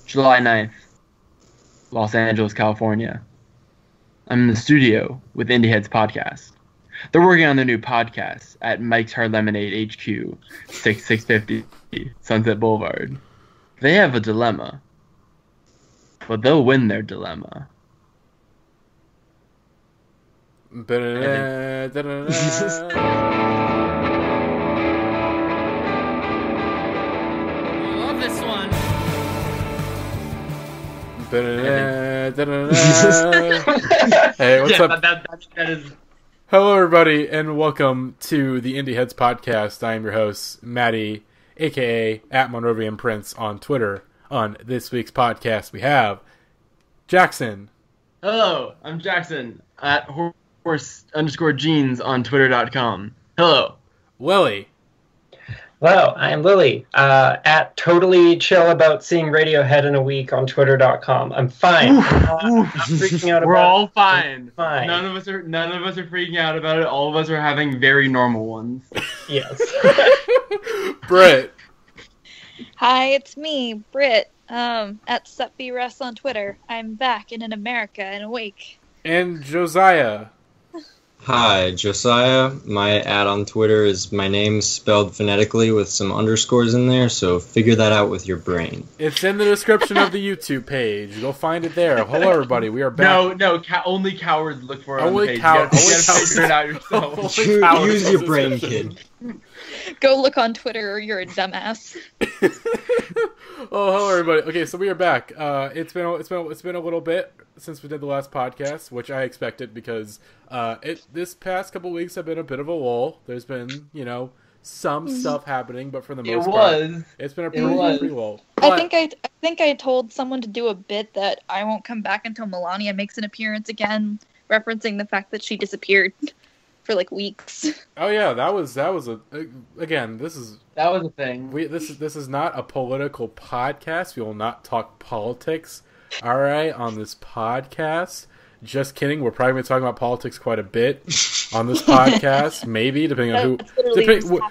July 9th, Los Angeles, California. I'm in the studio with Indieheads podcast. They're working on their new podcast at Mike's Hard Lemonade HQ, 6650 Sunset Boulevard. They have a dilemma, but they'll win their dilemma. Hey, what's up? That is... Hello, everybody, and welcome to the Indieheads podcast. I am your host, Matty, a.k.a. at Monrovian Prince on Twitter. On this week's podcast, we have Jackson. Hello, I'm Jackson at horse_jeans on twitter.com. Hello. Willie. Hello, I am Lily, at totally chill about seeing Radiohead in a week on twitter.com. I'm fine. I'm not freaking out about it. We're all fine. Fine. None of us are freaking out about it. All of us are having very normal ones. Yes. Britt. Hi, it's me, Britt, at Sophie on Twitter. I'm back and in America in a week. And Josiah. Hi, Josiah. My ad on Twitter is my name spelled phonetically with some underscores in there, so figure that out with your brain. It's in the description of the YouTube page. You'll find it there. Hello, everybody. We are back. No, only cowards look for it on the page. Only You gotta figure it out yourself. Use your brain, kid. Go look on Twitter or you're a dumbass. Oh, hello, everybody. Okay, so we are back. It's been a little bit since we did the last podcast, which I expected because this past couple weeks have been a bit of a lull. There's been, some stuff happening, but for the most part, it's been a pretty lull. I think I told someone to do a bit that I won't come back until Melania makes an appearance again, referencing the fact that she disappeared for like weeks. Oh yeah, that was again. That was a thing. This is not a political podcast. We will not talk politics. All right, on this podcast. Just kidding. We're probably going to be talking about politics quite a bit on this podcast. Maybe depending on who.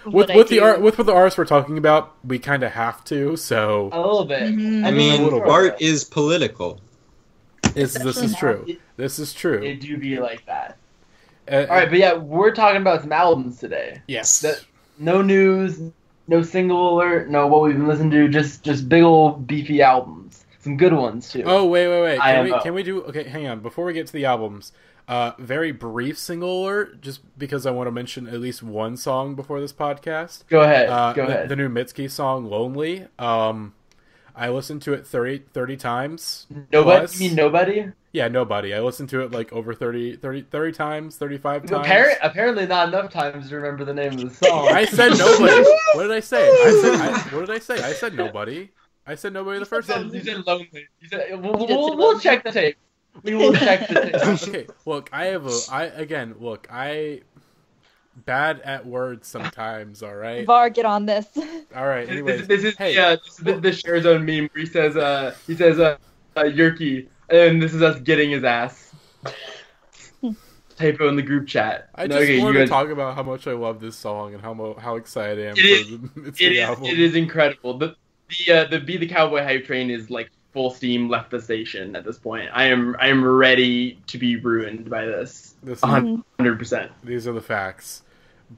With the artists we're talking about, we kind of have to. So a little bit. Mm-hmm. I mean, art is political. This is true. This is true. It do be like that. All right, but yeah, we're talking about some albums today. Yes. No news, no single alert, no what we've been listening to. Just big old beefy albums. Some good ones too. Oh wait! Can we do? Okay, hang on. Before we get to the albums, very brief single alert, just because I want to mention at least one song before this podcast. Go ahead. The new Mitski song, "Lonely." I listened to it 30 times. Nobody? Plus. You mean Nobody? Yeah, Nobody. I listened to it like over 30 times, 35 times. Apparently not enough times to remember the name of the song. I said Nobody. What did I say? What did I say? I said Nobody. I said Nobody the first time. You said Lonely. You said, we'll check the tape. We will check the tape. Okay, look, I bad at words sometimes, alright? Var, get on this. Alright, anyways. This is the Share Zone meme where he says Yerky, and this is us getting his ass. Typo in the group chat. I just wanted to talk about how much I love this song and how excited I am for the album. It is incredible. The Be the Cowboy hype train is like full steam left the station at this point. I am ready to be ruined by this. 100%. These are the facts.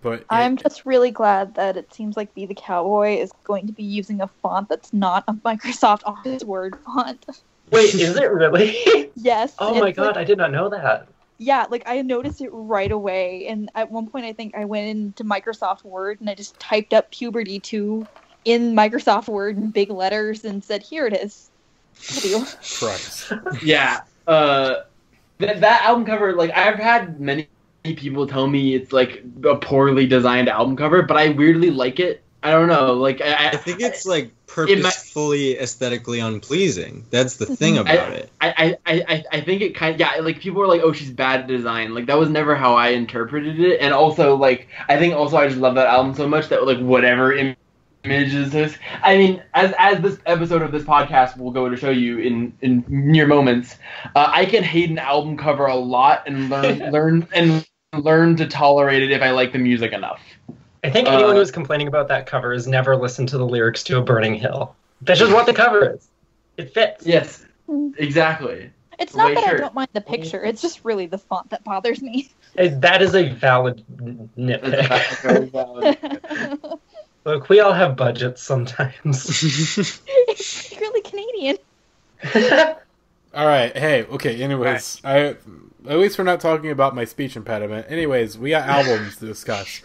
But I'm just really glad that it seems like Be the Cowboy is going to be using a font that's not a Microsoft Office Word font. Wait, is it really? Yes. Oh my god, I did not know that. Yeah, I noticed it right away, and at one point I think I went into Microsoft Word and I just typed up Puberty 2 in Microsoft Word in big letters and said, here it is. Christ. Yeah. That album cover, I've had many people tell me it's like a poorly designed album cover, but I weirdly like it. I don't know. I think it's purposefully aesthetically unpleasing. That's the thing about it. I think it kind of, people are like, oh, she's bad at design. That was never how I interpreted it. And also, I think also I just love that album so much that, whatever images this. I mean, as this episode of this podcast will go to show you in mere moments, I can hate an album cover a lot and learn to tolerate it if I like the music enough. I think anyone who's complaining about that cover has never listened to the lyrics to A Burning Hill. That's just what the cover is. It fits. Yes, exactly. It's not that I Shirt. don't mind the picture. It's just really the font that bothers me. That is a valid nitpick. That's very valid. Look, we all have budgets sometimes. It's really Canadian. All right. Hey. Okay. Anyways, at least we're not talking about my speech impediment. Anyways, we got albums to discuss.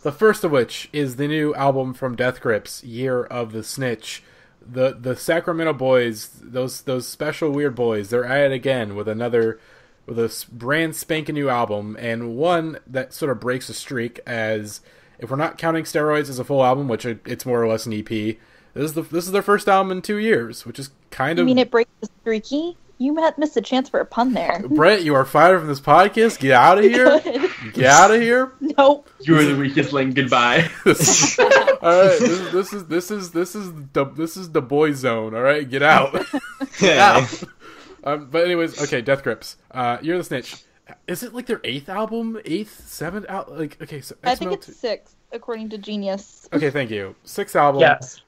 The first of which is the new album from Death Grips, Year of the Snitch. The Sacramento boys, those special weird boys, they're at it again with a brand spanking new album, and one that sort of breaks a streak, as if we're not counting Steroids as a full album, which it's more or less an EP. This is their first album in 2 years, which is kind of... You mean it breaks the streaky? You missed a chance for a pun there. Britt, you are fired from this podcast. Get out of here. Get out of here. Nope. You were the weakest link. Goodbye. All right, this is the boy zone. All right, get out. Get out. But anyways, okay, Death Grips. You're the Snitch. Is it like their 8th album? 7th out? Like, okay, so I think it's 6th, according to Genius. Okay, thank you. 6th album. Yes.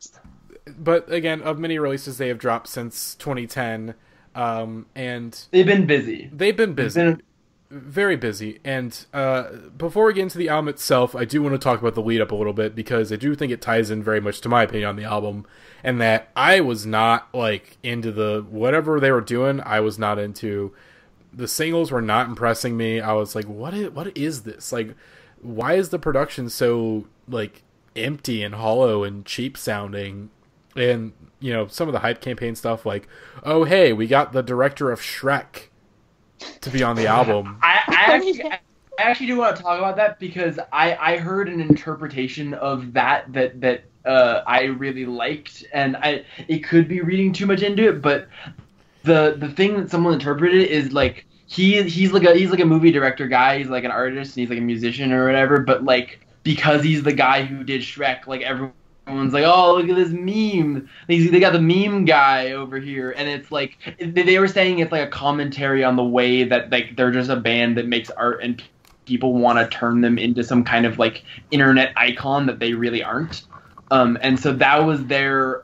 But again, of many releases they have dropped since 2010. And They've been busy. Very busy. And before we get into the album itself, I do want to talk about the lead up a little bit, because I do think it ties in very much to my opinion on the album, and that I was not like into the whatever they were doing. I was not into the singles. Were not impressing me. I was like, what is this? Like, why is the production so like empty and hollow and cheap sounding? And, you know, some of the hype campaign stuff, like, oh, hey, we got the director of Shrek to be on the album. I actually do want to talk about that, because I heard an interpretation of that I really liked, and it could be reading too much into it, but the thing that someone interpreted is like he's like a movie director guy, he's like an artist and he's like a musician or whatever, but like because he's the guy who did Shrek, like everyone's like, oh, look at this meme. They got the meme guy over here, and it's like they were saying it's like a commentary on the way that like they're just a band that makes art and people want to turn them into some kind of like internet icon that they really aren't. And so that was their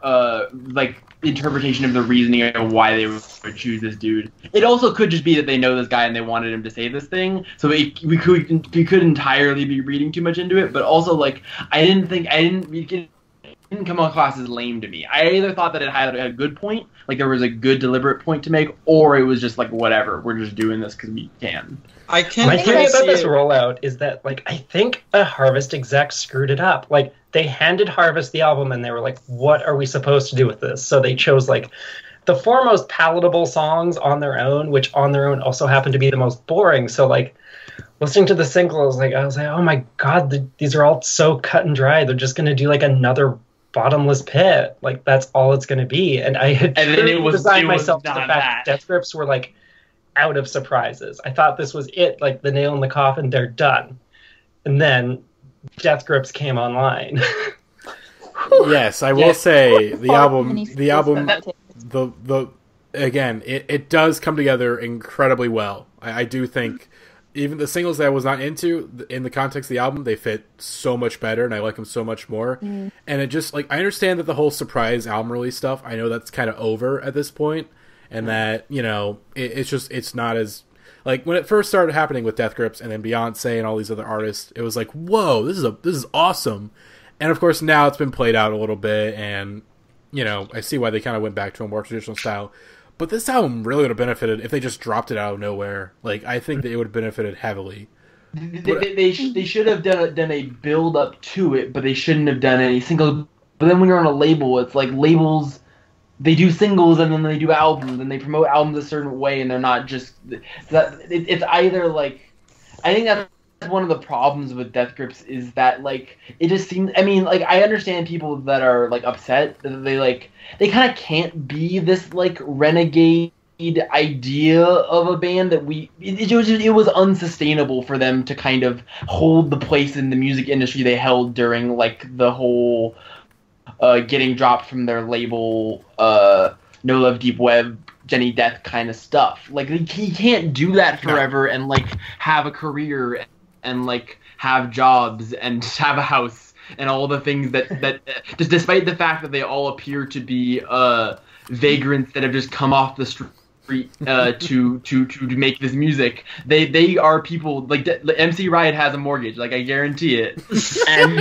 like interpretation of the reasoning of why they would choose this dude. It also could just be that they know this guy and they wanted him to say this thing. So we could entirely be reading too much into it. But also, like, it didn't come across as lame to me. I either thought that it had a good point, like there was a good deliberate point to make, or it was just like, whatever, we're just doing this because we can. My theory about this rollout is that, like, I think a Harvest exec screwed it up. Like, they handed Harvest the album and they were like, what are we supposed to do with this? So they chose, like, the 4 most palatable songs on their own, which on their own also happen to be the most boring. So, like, listening to the singles, I was like, oh my god, these are all so cut and dry. They're just going to do, like, another bottomless pit. Like, that's all it's going to be. And I had designed myself to the fact that Death Grips were, like, out of surprises. I thought this was it, like the nail in the coffin, they're done. And then Death Grips came online. Yes, I will say the album again, it does come together incredibly well. I do think even the singles that I was not into, in the context of the album, they fit so much better, and I like them so much more. And it just, like, I understand that the whole surprise album release stuff, I know that's kind of over at this point. And that, you know, it's not as, like, when it first started happening with Death Grips and then Beyonce and all these other artists, it was like, whoa, this is awesome. And of course now it's been played out a little bit, and, you know, I see why they kind of went back to a more traditional style. But this album really would have benefited if they just dropped it out of nowhere. Like, I think that it would have benefited heavily. They should have done a build up to it, but they shouldn't have done any singles. But then when you're on a label, it's like labels, they do singles and then they do albums and they promote albums a certain way, and they're not just that. It's either like, I think that's one of the problems with Death Grips is that, like, it just seems, I mean, like, I understand people that are, like, upset that they kind of can't be this, like, renegade idea of a band that it was unsustainable for them to kind of hold the place in the music industry they held during, like, the whole getting dropped from their label, No Love Deep Web, Jenny Death kind of stuff. Like, he can't do that forever and, like, have a career and, like, have jobs and have a house and all the things that just despite the fact that they all appear to be vagrants that have just come off the street to make this music, they are people like MC Riot has a mortgage, like I guarantee it, and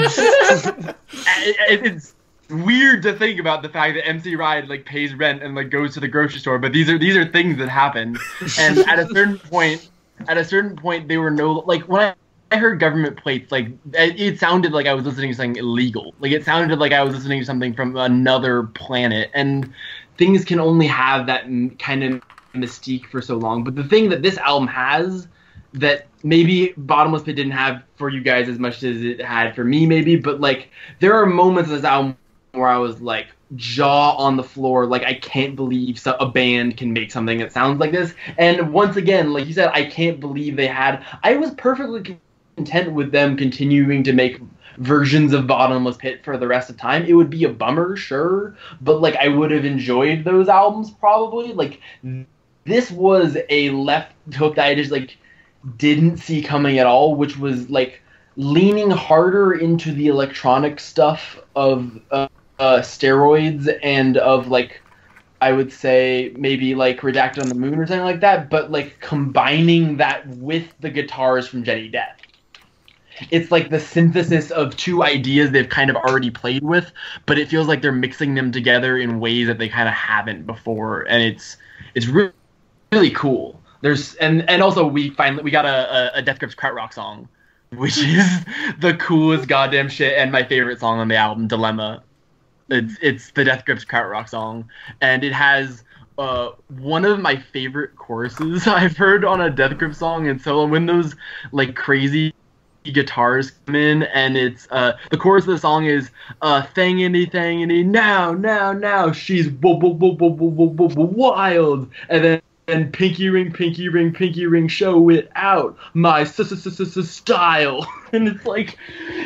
it's weird to think about the fact that MC Riot like pays rent and like goes to the grocery store, but these are things that happen, and at a certain point they were like when I heard government plates, like it sounded like I was listening to something illegal, like it sounded like I was listening to something from another planet, and things can only have that kind of mystique for so long. But the thing that this album has that maybe Bottomless Pit didn't have for you guys as much as it had for me, maybe, but like there are moments in this album where I was like jaw on the floor, like I can't believe a band can make something that sounds like this. And once again, like you said, I can't believe I was perfectly content with them continuing to make versions of Bottomless Pit for the rest of time. It would be a bummer, sure, but like I would have enjoyed those albums probably. Like this was a left hook that I just like didn't see coming at all, which was like leaning harder into the electronic stuff of Steroids and of like I would say maybe like Redacted on the Moon or something like that, but like combining that with the guitars from Jenny Death. It's like the synthesis of two ideas they've kind of already played with, but it feels like they're mixing them together in ways that they kind of haven't before, and it's really, really cool. And also we got a Death Grips Krautrock song, which is the coolest goddamn shit and my favorite song on the album, Dilemma. It's the Death Grips Krautrock song, and it has one of my favorite choruses I've heard on a Death Grips song. And so when those like crazy guitars come in, and it's the chorus of the song is thangity now she's wild, and then pinky ring show it out my style, and it's like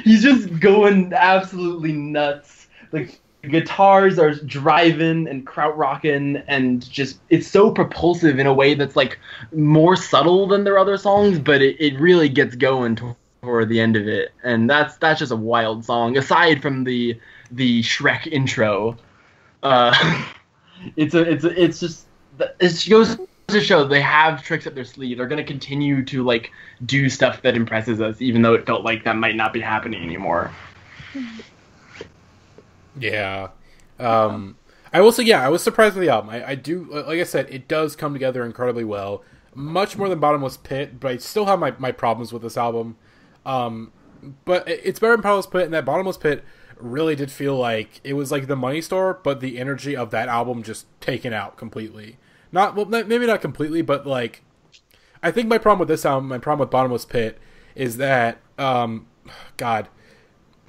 he's just going absolutely nuts. Like the guitars are driving and krautrocking, and just it's so propulsive in a way that's like more subtle than their other songs, but it really gets going toward the end of it, and that's just a wild song. Aside from the Shrek intro, it goes to show they have tricks up their sleeve. They're gonna continue to like do stuff that impresses us, even though it felt like that might not be happening anymore. Yeah. I will say, I was surprised with the album. I do, like I said, it does come together incredibly well. Much more than Bottomless Pit, but I still have my problems with this album. But it's better than Bottomless Pit, and that Bottomless Pit really did feel like it was like the Money Store, but the energy of that album just taken out completely. Maybe not completely, but like, I think my problem with this album, my problem with Bottomless Pit, is that, God,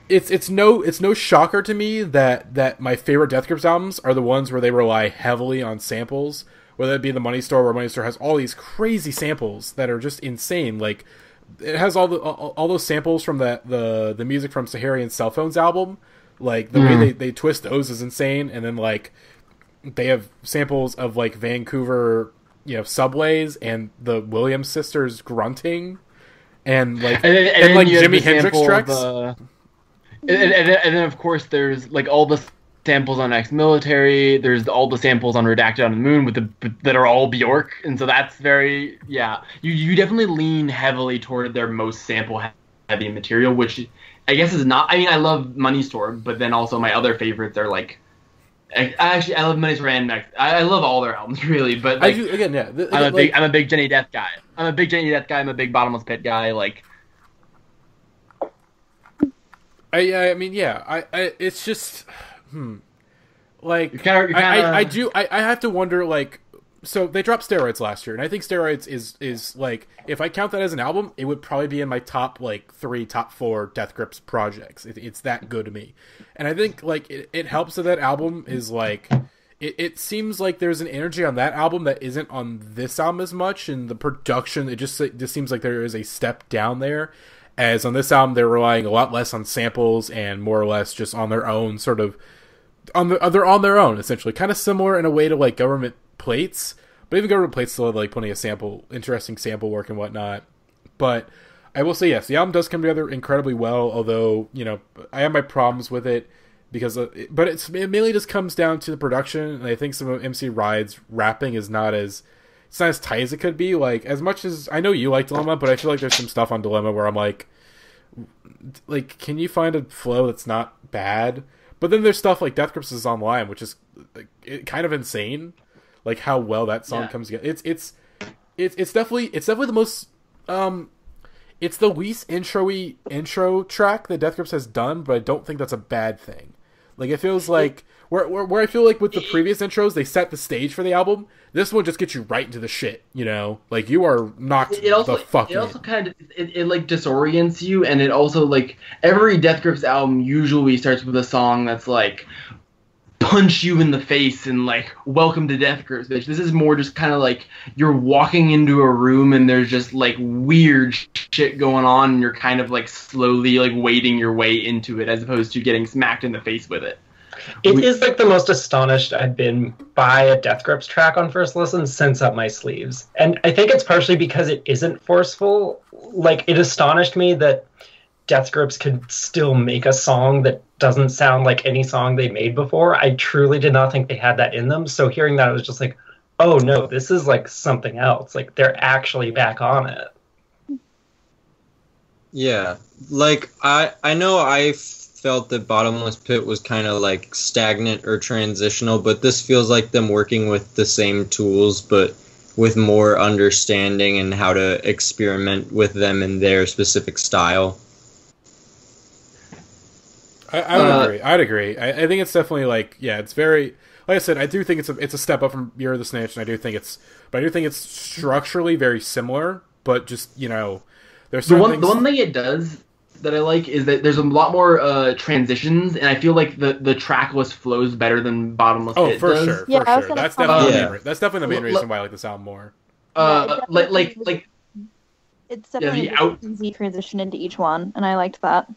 it's no shocker to me that my favorite Death Grips albums are the ones where they rely heavily on samples, whether it be the Money Store, where Money Store has all these crazy samples that are just insane. Like, it has all those samples from the music from Saharian Cell Phones album. Like, the way they twist those is insane. And then, like, they have samples of, like, Vancouver, subways and the Williams sisters grunting. And, like, and Jimi Hendrix tracks. And then, of course, there's, like, all the samples on Ex-Military. There's all the samples on Redacted on the Moon that are all Bjork. And so that's very, You definitely lean heavily toward their most sample-heavy material, which I guess is not... I mean, I love Money Store, but then also my other favorites are, like... Actually, I love Money Store and Mex. I love all their albums, really, but, like... I'm a big Jenny Death guy. I'm a big Bottomless Pit guy, like... It's just, like, I have to wonder, like, so they dropped Steroids last year, and I think Steroids is like, if I count that as an album, it would probably be in my top 4 Death Grips projects. It's that good to me. And I think, like, it helps that album is, like, it seems like there's an energy on that album that isn't on this album as much, and the production, it just seems like there is a step down there. As on this album, they're relying a lot less on samples and more or less just on their own they're on their own, essentially. Kind of similar in a way to, like, Government Plates, but even Government Plates still had, like, plenty of interesting sample work and whatnot. But I will say yes, the album does come together incredibly well. Although I have my problems with it because, it mainly just comes down to the production, and I think some of MC Ride's rapping is not as tight as it could be. Like, as much as I know you like Dilemma, but I feel like there's some stuff on Dilemma where I'm like, can you find a flow that's not bad? But then there's stuff like Death Grips is Online, which is kind of insane, like how well that song comes together. It's definitely the most it's the least intro track that Death Grips has done, but I don't think that's a bad thing. Like, it feels like where I feel like with the previous intros they set the stage for the album, this one just gets you right into the shit, like you are knocked the fuck in. It also kind of it like disorients you, and it also, like, every Death Grips album usually starts with a song that's like punch you in the face and like welcome to Death Grips, bitch. This is more just kind of like you're walking into a room and there's just like weird shit going on, and you're kind of like slowly like wading your way into it as opposed to getting smacked in the face with it. It is like the most astonished I've been by a Death Grips track on first listen since Up My Sleeves. And I think it's partially because it isn't forceful. Like, it astonished me that Death Grips could still make a song that doesn't sound like any song they made before. I truly did not think they had that in them. So hearing that, I was just like, oh no, this is like something else. Like, they're actually back on it. Yeah, like I know I felt that Bottomless Pit was kind of like stagnant or transitional, but this feels like them working with the same tools, but with more understanding and how to experiment with them in their specific style. I would agree. I'd agree. I think it's definitely like, it's very, like I said, I do think it's a step up from Year of the Snitch, and I do think it's structurally very similar, but just, there's the one thing it does that I like is that there's a lot more transitions, and I feel like the track list flows better than Bottomless Pit for does. sure. That's definitely the main reason why I like this album more. It's definitely an easy transition into each one, and I liked that.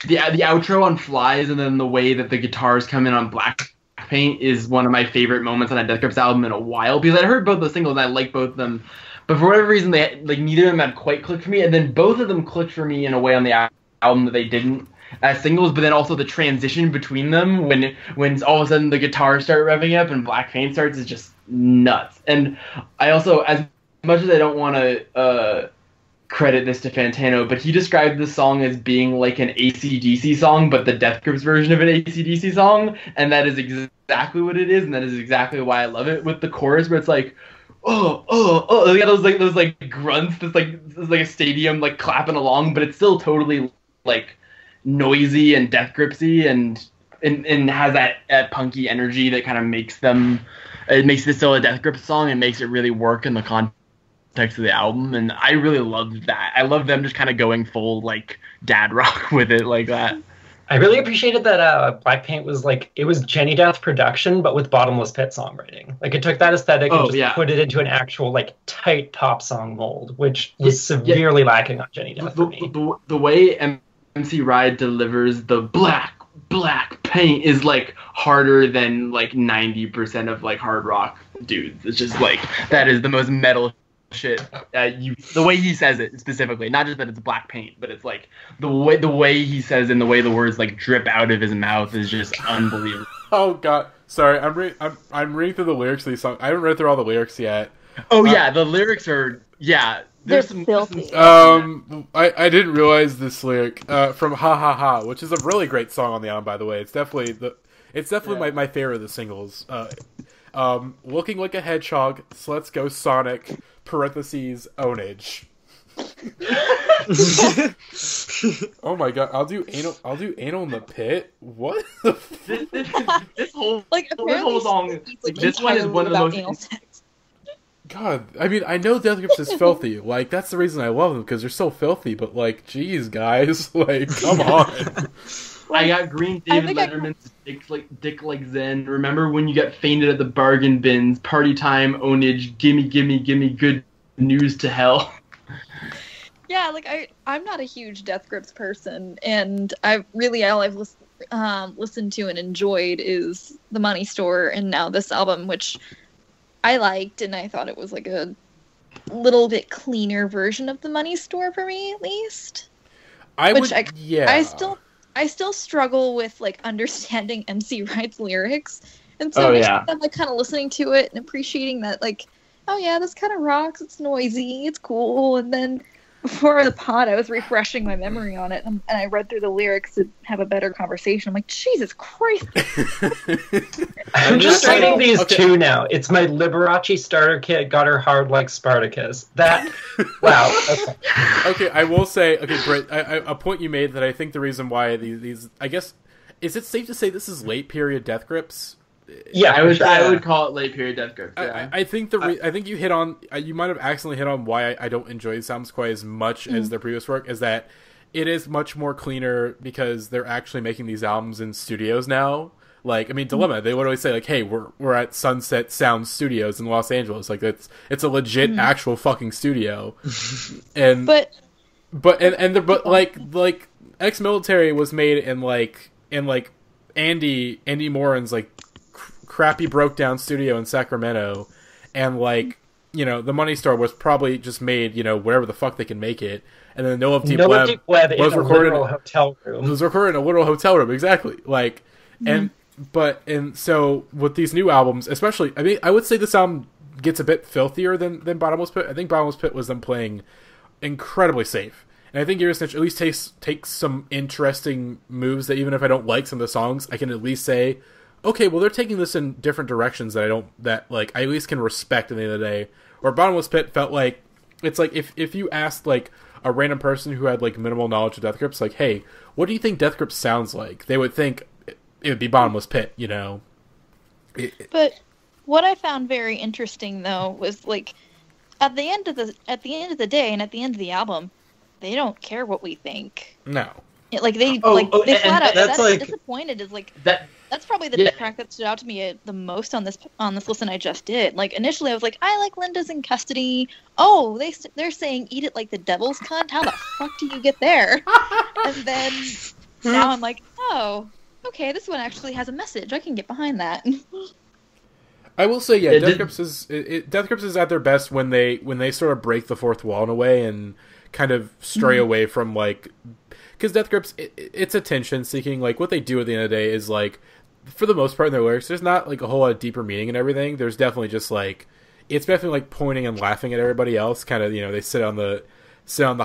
The outro on Flies, and then the way that the guitars come in on Black Paint is one of my favorite moments on a Death Grips album in a while, because I heard both the singles and I like both of them, but for whatever reason they neither of them had quite clicked for me, and then both of them clicked for me in a way on the album that they didn't as singles. But then also the transition between them when all of a sudden the guitars start revving up and Black Paint starts is just nuts. And I also, as much as I don't want to credit this to Fantano, but he described this song as being like an AC/DC song, but the Death Grips version of an AC/DC song, and that is exactly what it is, and that is exactly why I love it. With the chorus where it's like, oh, they got those grunts, this like a stadium like clapping along, but it's still totally like noisy and Death Gripsy, and has that punky energy that kind of makes this still a Death Grips song and makes it really work in the context of the album. And I really loved that. I love them just kind of going full like dad rock with it like that. I really appreciated that Black Paint was like, it was Jenny Death production, but with Bottomless Pit songwriting. Like, it took that aesthetic and just put it into an actual like tight pop song mold, which was severely lacking on Jenny Death for me. The way MC Ride delivers the black paint is like harder than like 90% of like hard rock dudes. It's just like, that is the most metal shit. The way he says it specifically, not just that it's black paint, but it's like the way he says it and the way the words like drip out of his mouth is just unbelievable. Oh god, sorry, I'm reading through the lyrics of these songs. I haven't read through all the lyrics yet. Oh yeah, the lyrics are there's some filthy. I didn't realize this lyric from Ha Ha Ha, which is a really great song on the album, by the way. It's definitely my favorite of the singles. Looking like a hedgehog, let's go Sonic, parentheses, ownage. Oh my god, I'll do anal in the pit. What? this whole apparently song, this one is one of the most. God, I mean, I know Death Grips is filthy. Like, that's the reason I love them, because they're so filthy. But like, geez, guys, like, come on. I got Green David Letterman's Dick like Zen. Remember when you got fainted at the bargain bins? Party time, ownage, gimme, good news to hell. Yeah, like I'm not a huge Death Grips person, and all I've listened to and enjoyed is The Money Store, and now this album, which I liked, and I thought it was like a little bit cleaner version of the Money Store for me, at least. I still struggle with like understanding MC Wright's lyrics, and so I'm like kind of listening to it and appreciating that, like, oh yeah, this kind of rocks. It's noisy. It's cool. And then before the pod, I was refreshing my memory on it, and I read through the lyrics to have a better conversation. I'm like, Jesus Christ! I'm just reading these two now. It's my Liberace starter kit got her hard like Spartacus. That, wow. Okay, I will say, Britt, a point you made that I think the reason why these, I guess, is it safe to say this is late period Death Grips? Yeah, I would call it late period Death Grips. Yeah. I think I think you hit on, you might have accidentally hit on why I don't enjoy these albums quite as much as their previous work, is that it is much more cleaner because they're actually making these albums in studios now. Like, I mean, Dilemma, they would always say, like, hey, we're at Sunset Sound Studios in Los Angeles. Like, it's a legit actual fucking studio. And like Ex-Military was made in Andy Moran's like crappy broke down studio in Sacramento, and like, you know, the Money Store was probably just made, you know, wherever the fuck they can make it, and then No Love Deep Web was recorded in a hotel room. It was recorded in a literal hotel room, exactly. Like, and so with these new albums, especially, I mean, I would say this album gets a bit filthier than Bottomless Pit. I think Bottomless Pit was them playing incredibly safe, and I think Year of Snitch at least takes some interesting moves that even if I don't like some of the songs, I can at least say, okay, well, they're taking this in different directions that I at least can respect at the end of the day. Where Bottomless Pit felt like, it's like if you asked like a random person who had like minimal knowledge of Death Grips, like, hey, what do you think Death Grips sounds like? They would think it would be Bottomless Pit, you know. But what I found very interesting though was like at the end of the day and at the end of the album, they don't care what we think. No. They flat out. That's like disappointed. Is like that. That's probably the track that stood out to me the most on this listen I just did. Like initially, I was like, I like Linda's in Custody. Oh, they're saying eat it like the devil's cunt. How the fuck do you get there? And then now I'm like, oh, okay, this one actually has a message. I can get behind that. I will say, yeah, Death Grips is at their best when they sort of break the fourth wall in a way and kind of stray away from like. Because Death Grips, it's attention seeking. Like, what they do at the end of the day is, like, for the most part in their lyrics, there's not, like, a whole lot of deeper meaning and everything. There's definitely just, like, it's definitely, like, pointing and laughing at everybody else. Kind of, you know, they sit on the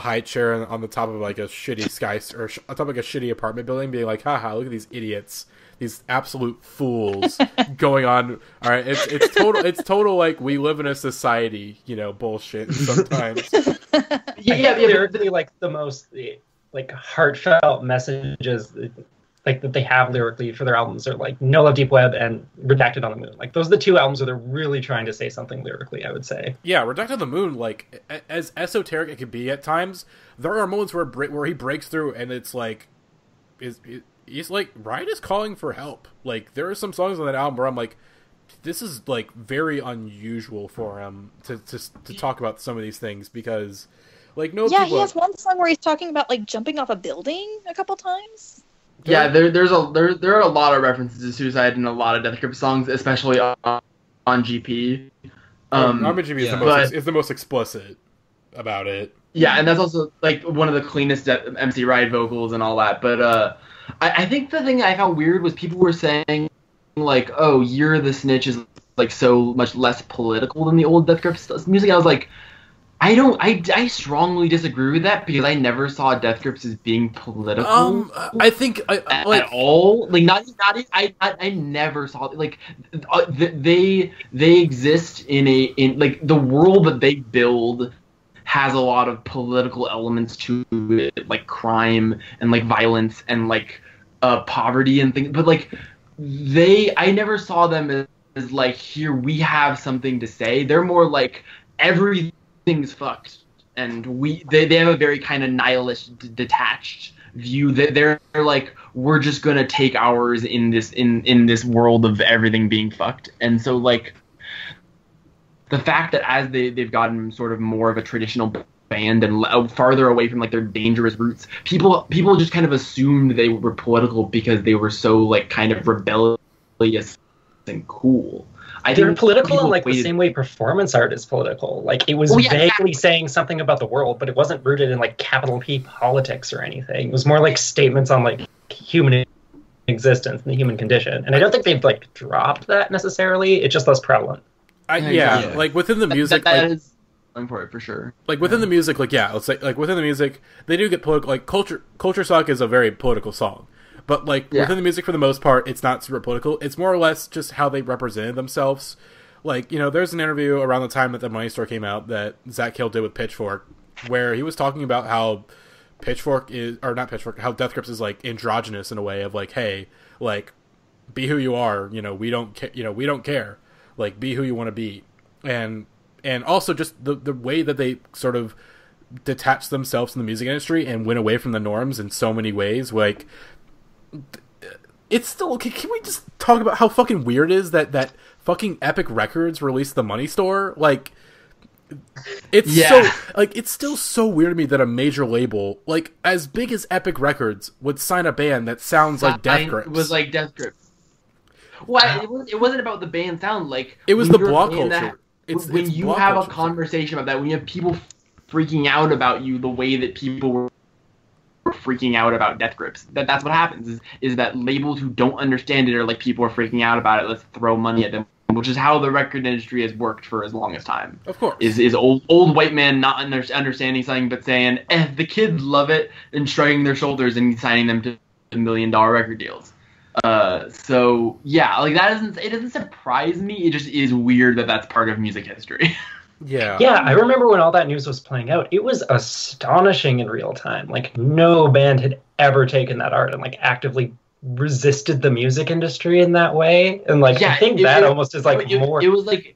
high chair on the top of, like, a shitty on top of, like, a shitty apartment building, being like, haha, look at these idiots. These absolute fools going on. All right, it's total, like, we live in a society, you know, bullshit sometimes. Lyrically, like, the most... like heartfelt messages like that they have lyrically for their albums are like No Love Deep Web and Redacted on the Moon. Like those are the two albums where they're really trying to say something lyrically, I would say. Yeah, Redacted on the Moon, like as esoteric it can be at times, there are moments where he breaks through and it's like he's like, Riot is calling for help. Like there are some songs on that album where I'm like, this is like very unusual for him to talk about some of these things, because like he has one song where he's talking about like jumping off a building a couple times. Yeah, there are a lot of references to suicide in a lot of Death Grip songs, especially on GP. Armored GP is the most explicit about it. Yeah, and that's also like one of the cleanest MC Ride vocals and all that. But I think the thing I found weird was people were saying like, "Oh, Year of the Snitch is like so much less political than the old Death Grip music." I was like, I strongly disagree with that, because I never saw Death Grips as being political. I think at all. Like I never saw like they exist in like the world that they build has a lot of political elements to it, like crime and like violence and like poverty and things. But like I never saw them as like, here we have something to say. They're more like everything's fucked, and they have a very kind of nihilist, detached view. That they're like, we're just gonna take ours in this world of everything being fucked. And so like the fact that as they've gotten sort of more of a traditional band and farther away from like their dangerous roots, people just kind of assumed they were political because they were so like kind of rebellious and cool. They're political in like the same way performance art is political. Like it was vaguely saying something about the world, but it wasn't rooted in like capital P politics or anything. It was more like statements on like human existence and the human condition. And I don't think they've like dropped that necessarily. It's just less prevalent. Like within the music, that is going for it for sure. Like within the music, let's say like within the music, they do get political. Like Culture Shock is a very political song. But, like, within the music, for the most part, it's not super political. It's more or less just how they represented themselves. Like, you know, there's an interview around the time that the Money Store came out that Zach Hill did with Pitchfork, where he was talking about how how Death Grips is, like, androgynous in a way of, like, hey, like, be who you are, you know, we don't care. Like, be who you want to be. And also just the way that they sort of detached themselves from the music industry and went away from the norms in so many ways, like... It's still okay. Can we just talk about how fucking weird it is that fucking Epic Records released The Money Store? Like, it's still so weird to me that a major label like as big as Epic Records would sign a band that sounds like Death Grips. It was like Death Grips. Well, it wasn't about the band sound. Like it was the block culture. When you have a conversation about that, when you have people freaking out about you the way that people were freaking out about Death Grips. That's what happens is that labels who don't understand it are like, people are freaking out about it, let's throw money at them, which is how the record industry has worked for as long as time. Of course. Is old white man not understanding something but saying, the kids love it, and shrugging their shoulders and signing them to $1 million record deals. So yeah, like it doesn't surprise me, it just is weird that that's part of music history. Yeah, I remember when all that news was playing out, it was astonishing in real time. Like, no band had ever taken that art and, like, actively resisted the music industry in that way. And, like, I think that almost is, like, more... It was, like...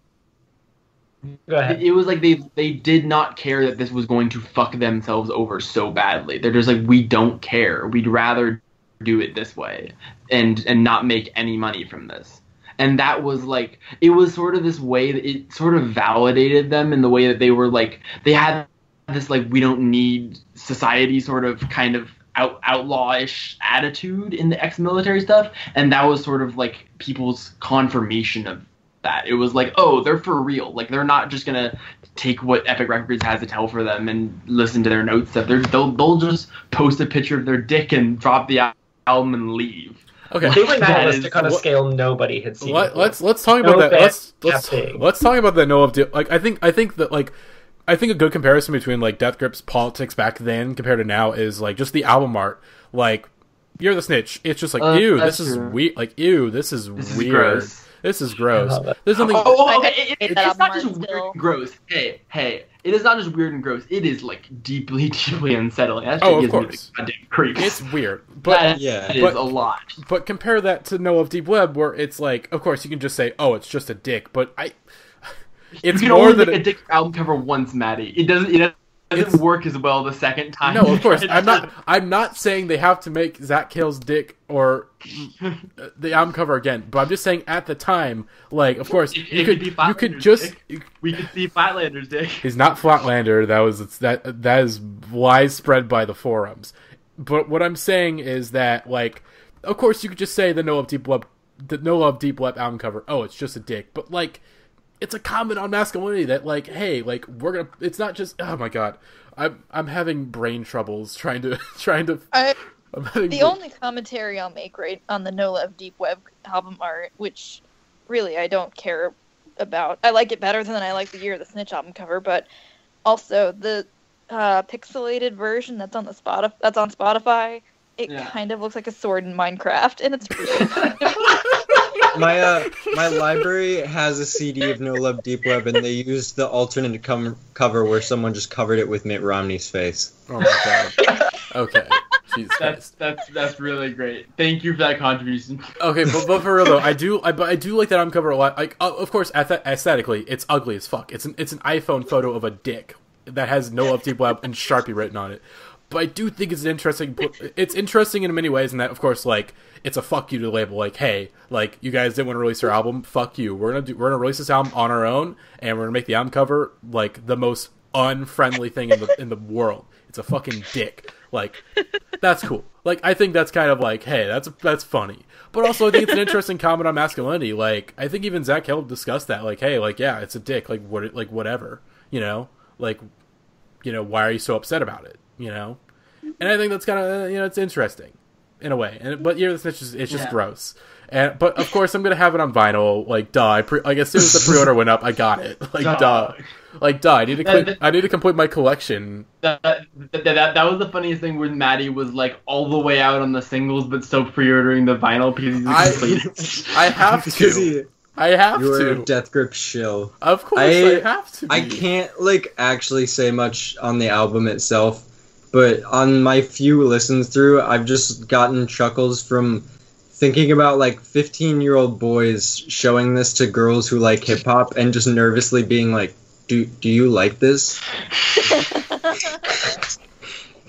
Go ahead. It was like they did not care that this was going to fuck themselves over so badly. They're just like, we don't care. We'd rather do it this way and not make any money from this. And that was, like, it was sort of this way that it sort of validated them in the way that they were, like, they had this, like, we don't need society sort of kind of outlawish attitude in the ex-military stuff. And that was sort of, like, people's confirmation of that. It was like, oh, they're for real. Like, they're not just going to take what Epic Records has to tell for them and listen to their notes stuff. They'll just post a picture of their dick and drop the album and leave. Okay, they were nihilistic on a scale nobody had seen. Let's talk about that. Let's talk about the Noah deal. Like, I think that, like, I think a good comparison between, like, Death Grips politics back then compared to now is, like, just the album art. Like, You're the Snitch. It's just like, ew, this is weird. Like, ew, this is weird. Gross. This is gross. There's something. It's not just weird and gross. Hey, it is not just weird and gross. It is, like, deeply, deeply unsettling. That shit gives me the goddamn creeps. It's weird, but it is a lot. But compare that to No Love Deep Web, where it's like, of course, you can just say, oh, it's just a dick. But it's you can more only than make a dick album cover once, Matty. It doesn't work as well the second time. No, of course. I'm not saying they have to make Zach Hill's dick or the album cover again, but I'm just saying at the time, like, of course, you could just we could see Flatlander's dick. He's not Flatlander. That is widespread by the forums. But what I'm saying is that, like, of course, you could just say the No Love Deep Web album cover. Oh, it's just a dick, but, like, it's a comment on masculinity that, like, hey, like, it's not just, oh my god, I'm having brain troubles trying to. The only commentary I'll make right on the No Love Deep Web album art, which really I don't care about. I like it better than I like the Year of the Snitch album cover, but also the pixelated version that's on Spotify. It kind of looks like a sword in Minecraft, and it's really My library has a CD of No Love Deep Web, and they used the alternate cover where someone just covered it with Mitt Romney's face. Oh my god. Okay. Jesus that's really great. Thank you for that contribution. Okay, but for real though, I do like that album cover a lot. Like, of course, aesthetically, it's ugly as fuck. It's an iPhone photo of a dick that has No Love Deep Web and Sharpie written on it. But I do think it's interesting. It's interesting in many ways, in that, of course, like, it's a fuck you to the label. Like, hey, like, you guys didn't want to release our album. Fuck you. We're gonna release this album on our own, and we're gonna make the album cover like the most unfriendly thing in the world. It's a fucking dick. Like, that's cool. Like, I think that's kind of like, hey, that's funny. But also, I think it's an interesting comment on masculinity. Like, I think even Zach Hill discussed that. Like, hey, like, yeah, it's a dick. Like, whatever. You know? Like, you know, why are you so upset about it? You know? And I think that's kind of, you know, it's interesting in a way. But Year of the Snitch it's just gross. But of course, I'm gonna have it on vinyl. Like, duh. Like, as soon as the pre-order went up, I got it. Like, duh. Like, duh. I need to complete my collection. That was the funniest thing when Matty was like all the way out on the singles, but still pre-ordering the vinyl because he's completed. I have to. I have to. You're a Death Grip shill. Of course, I have to. I can't like actually say much on the album itself, but on my few listens through, I've just gotten chuckles from thinking about like 15-year-old boys showing this to girls who like hip hop and just nervously being like, "Do you like this?"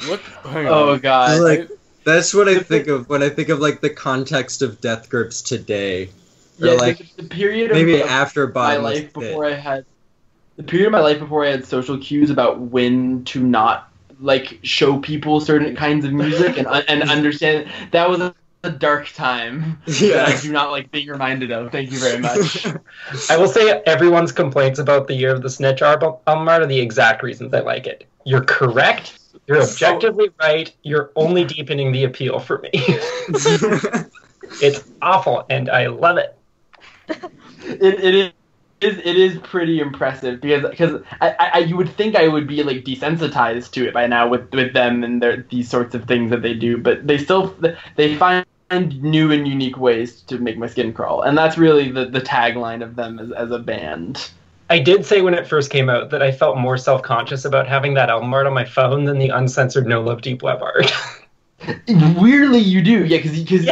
What? Oh god! Like, that's what I think of when I think of like the context of Death Grips today. Yeah, like the period of maybe after my life before I had the period of my life before I had social cues about when to not like show people certain kinds of music and understand that was a dark time that I do not like being reminded of. Thank you very much. I will say everyone's complaints about the Year of the Snitch album are the exact reasons I like it. You're correct. You're objectively right. You're only deepening the appeal for me. It's awful, and I love it. It is pretty impressive because I you would think I would be like desensitized to it by now with them and these sorts of things that they do, but they find new and unique ways to make my skin crawl, and that's really the tagline of them as a band. I did say when it first came out that I felt more self-conscious about having that album art on my phone than the uncensored No Love Deep Web art. Weirdly, you do, because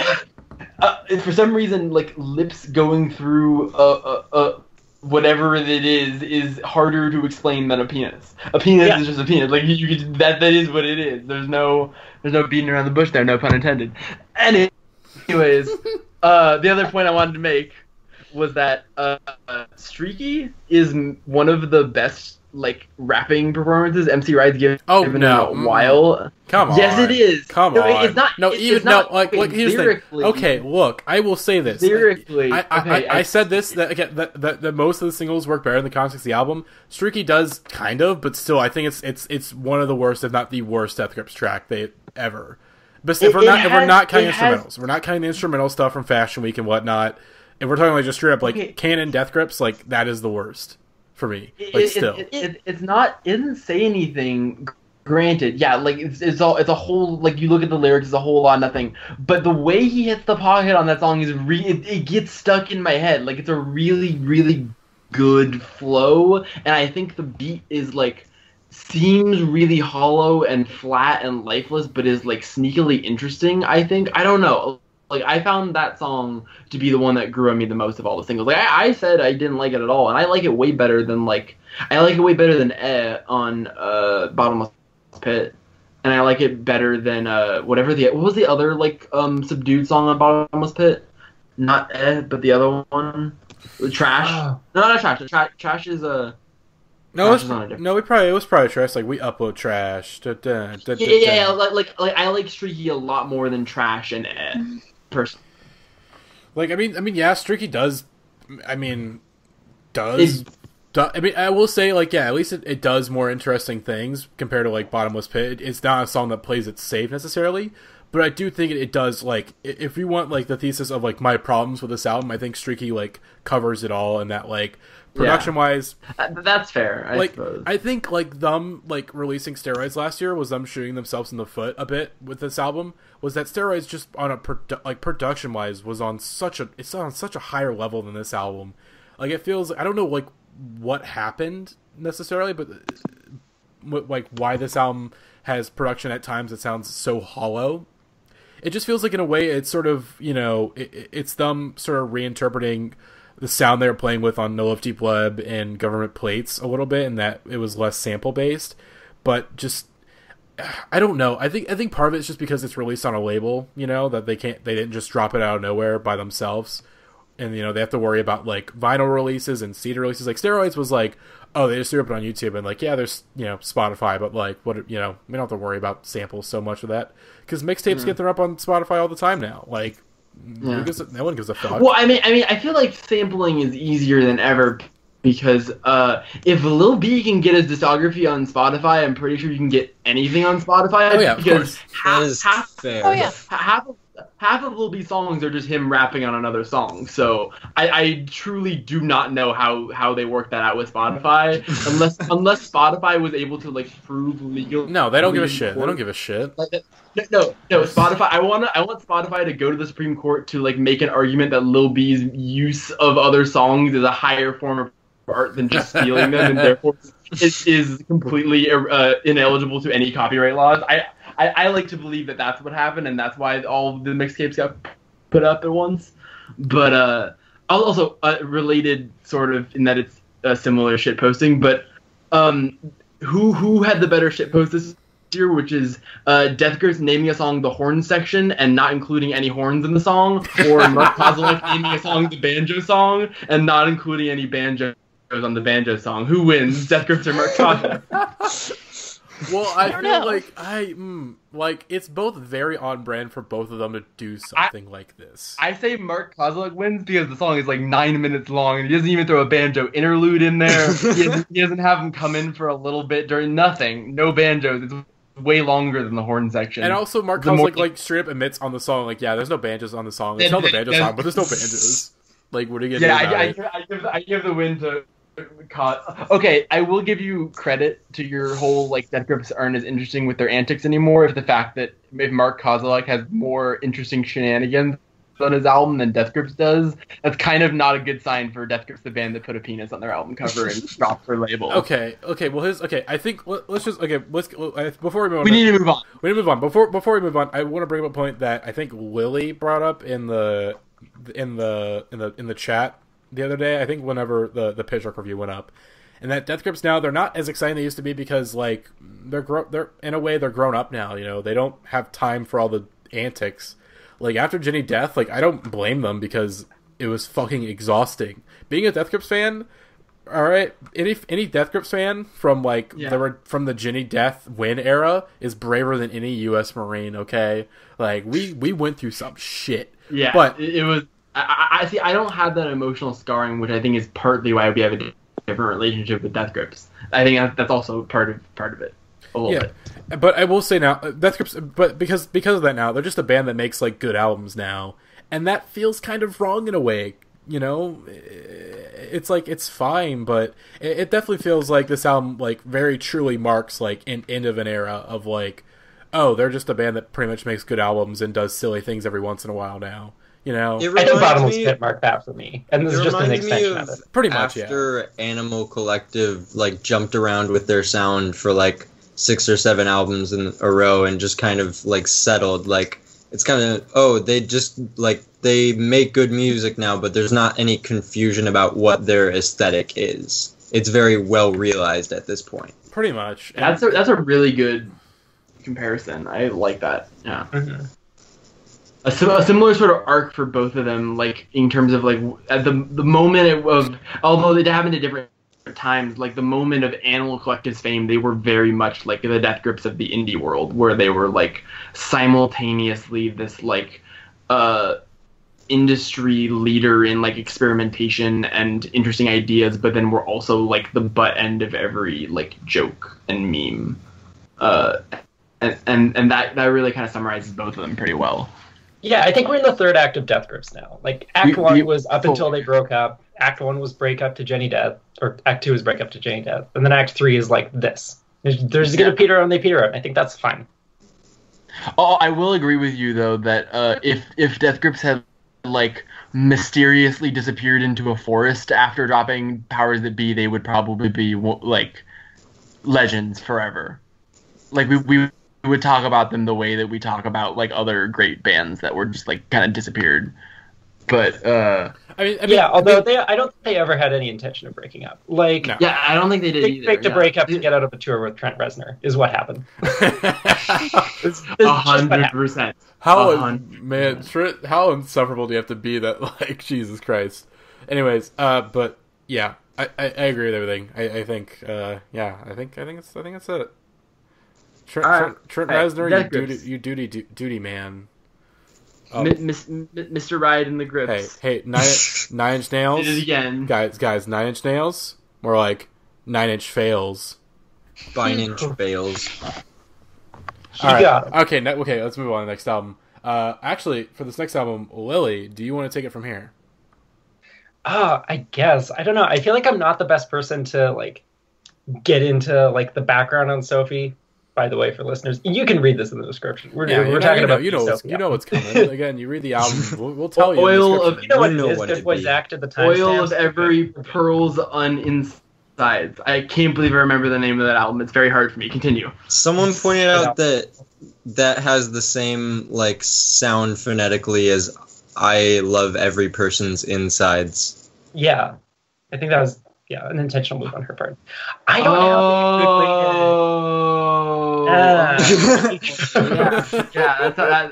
for some reason, like lips going through whatever it is harder to explain than a penis. A penis is just a penis. Like that is what it is. There's no beating around the bush there. No pun intended. Anyways, the other point I wanted to make was that Streaky is one of the best like rapping performances MC Ride's given in a while. Come on. Yes, it is. Come on. It's not. No, it's not, like here's the thing. Okay, look, I will say this. Lyrically, I said this that most of the singles work better in the context of the album. Streaky does kind of, but still, I think it's one of the worst, if not the worst, Death Grips track they ever. But if we're not counting instrumentals, we're not counting the instrumental stuff from Fashion Week and whatnot. If we're talking like just straight up like canon Death Grips, like that is the worst for me. Like it's not. It doesn't say anything. Granted, yeah, like it's a whole like you look at the lyrics, it's a whole lot of nothing. But the way he hits the pocket on that song is it gets stuck in my head. Like it's a really really good flow, and I think the beat is like seems really hollow and flat and lifeless, but is like sneakily interesting. I think I don't know. Like I found that song to be the one that grew on me the most of all the singles. Like I said I didn't like it at all, and I like it way better than on Bottomless Pit, and I like it better than what was the other like subdued song on Bottomless Pit? Not but the other one, Trash. No, not Trash. Trash is a. No, it was probably Trash. Like we upload Trash. Yeah. Like I like Streaky a lot more than Trash and person. Like I mean, yeah, Streaky does. I will say, like, yeah, at least it does more interesting things compared to, like, Bottomless Pit. It's not a song that plays it safe, necessarily, but I do think it does, like, if you want, like, the thesis of, like, my problems with this album, I think Streaky, like, covers it all, and that, like, production-wise... That's fair, I suppose. I think, like, them, like, releasing Steroids last year was them shooting themselves in the foot a bit with this album, was that Steroids just on a, production-wise was on such a higher level than this album. Like, it feels... I don't know, like, what happened necessarily, but like why this album has production at times that sounds so hollow. It just feels like in a way it's sort of, you know, it's them sort of reinterpreting the sound they were playing with on No Love Deep Web and Government Plates a little bit, and that it was less sample based. But just I don't know. I think part of it's just because it's released on a label, you know, that they didn't just drop it out of nowhere by themselves. and they have to worry about like vinyl releases and CD releases. Like Steroids was like, oh, they just threw it up on YouTube, and like, yeah, there's Spotify, but like, what we don't have to worry about samples so much of that because mixtapes get thrown up on Spotify all the time now. Like, no one gives a fuck. Well, I mean, I feel like sampling is easier than ever because if Lil B can get his discography on Spotify, I'm pretty sure you can get anything on Spotify. Oh yeah, because half half of Lil B's songs are just him rapping on another song. So I truly do not know how they work that out with Spotify, unless Spotify was able to like prove legal. No, they don't give a shit. They don't give a shit. No, Spotify. I want Spotify to go to the Supreme Court to like make an argument that Lil B's use of other songs is a higher form of art than just stealing them, and therefore is completely ineligible to any copyright laws. I like to believe that that's what happened, and that's why all the mixtapes got put up at once. But also related, sort of, in that it's a similar shit posting. But who had the better shit post this year? Which is Death Grips naming a song the horn section and not including any horns in the song, or Mark Kozolek naming a song the banjo song and not including any banjos on the banjo song. Who wins, Death Grips or Mark Kozolek? Well, I feel like it's both very on brand for both of them to do something like this. I say Mark Kozolek wins because the song is like 9 minutes long and he doesn't even throw a banjo interlude in there. he doesn't have him come in for a little bit during nothing. No banjos. It's way longer than the horn section. And also Mark Kozolek like straight up admits on the song, like, yeah, there's no banjos on the song. It's not the banjo song, but there's no banjos. Like, what are you gonna do about it? I give the win to Okay, I will give you credit to your whole like Death Grips aren't as interesting with their antics anymore. If Mark Kozolek has more interesting shenanigans on his album than Death Grips does, that's kind of not a good sign for Death Grips, the band that put a penis on their album cover and dropped their label. Okay. Well, I think let's before we move on. We need to move on. Before we move on, I want to bring up a point that I think Lily brought up in the chat the other day. I think whenever the Pitchfork review went up, and that Death Grips now, they're not as exciting as they used to be because like they're in a way they're grown up now. They don't have time for all the antics. Like after Jenny Death, like I don't blame them because it was fucking exhausting. Being a Death Grips fan, all right, any Death Grips fan from from the Jenny Death win era is braver than any U.S. Marine. Okay, like we went through some shit. Yeah, but it was. I see. I don't have that emotional scarring, which I think is partly why we have a different relationship with Death Grips. I think that's also part of it. A little bit. But I will say now, Death Grips. But because of that now, they're just a band that makes like good albums now, and that feels kind of wrong in a way. It's like it's fine, but it definitely feels like this album like very truly marks like an end of an era of like, oh, they're just a band that pretty much makes good albums and does silly things every once in a while now. I think Bottomless Pit marked that for me, and this is just an extension of it. Pretty much, after Animal Collective like jumped around with their sound for like 6 or 7 albums in a row and just kind of like settled. Like it's kind of they make good music now, but there's not any confusion about what their aesthetic is. It's very well realized at this point. Pretty much. That's a really good comparison. I like that. Yeah. Mm-hmm. A similar sort of arc for both of them, like in terms of like at the moment of, although they happened at different times, like the moment of Animal Collective's fame, they were very much like the Death Grips of the indie world, where they were like simultaneously this like industry leader in like experimentation and interesting ideas, but then we're also like the butt end of every like joke and meme, and that really kind of summarizes both of them pretty well. Yeah, I think we're in the third act of Death Grips now. Like, Act 1 was up until they broke up. Act 1 was breakup to Jenny Death. Or Act 2 was breakup to Jenny Death. And then Act 3 is like this. There's gonna peter out and they peter out. And I think that's fine. Oh, I will agree with you, though, that if Death Grips had, like, mysteriously disappeared into a forest after dropping Powers That Be, they would probably be, like, legends forever. Like, we would talk about them the way that we talk about like other great bands that were just like kind of disappeared. But I mean, although I don't think they ever had any intention of breaking up. Like, no. Yeah, I don't think they did either. They picked a breakup to get out of a tour with Trent Reznor is what happened. 100%. How insufferable do you have to be that, like, Jesus Christ? Anyways, but yeah, I agree with everything. I think that's it. Trent Reznor, you duty man. Oh. Mr. Ride in the grips. Hey, nine Inch Nails. Did it again, guys. 9 Inch Nails. More like 9 Inch Fails. 9 Inch Fails. All right. Okay. Let's move on to the next album. Actually, for this next album, Lily, do you want to take it from here? I guess. I don't know. I feel like I'm not the best person to like get into like the background on Sophie. By the way, for listeners, you can read this in the description. We're talking about Sophie. You know what's coming. Again, you read the album. We'll tell you. Oil of Zach at the time. Oil of every pearls on insides. I can't believe I remember the name of that album. It's very hard for me. Continue. Someone pointed out that has the same like sound phonetically as I love every person's insides. Yeah, I think that was an intentional move on her part. I don't that's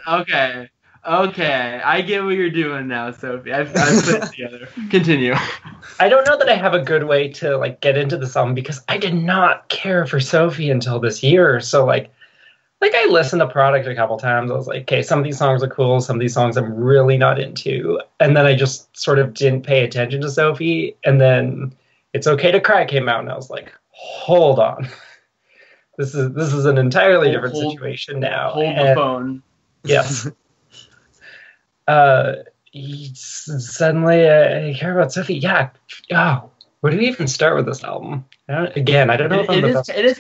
okay. Okay, I get what you're doing now, Sophie. I've put it together. Continue. I don't know that I have a good way to like get into this album because I did not care for Sophie until this year. So like I listened to Product a couple times. I was like, okay, some of these songs are cool. Some of these songs I'm really not into. And then I just sort of didn't pay attention to Sophie. And then It's Okay to Cry came out, and I was like, hold on. This is an entirely different situation now. Hold the phone. Yes. Suddenly, I hear about Sophie. Yeah. Oh, where do we even start with this album? I don't know if I'm the best. I don't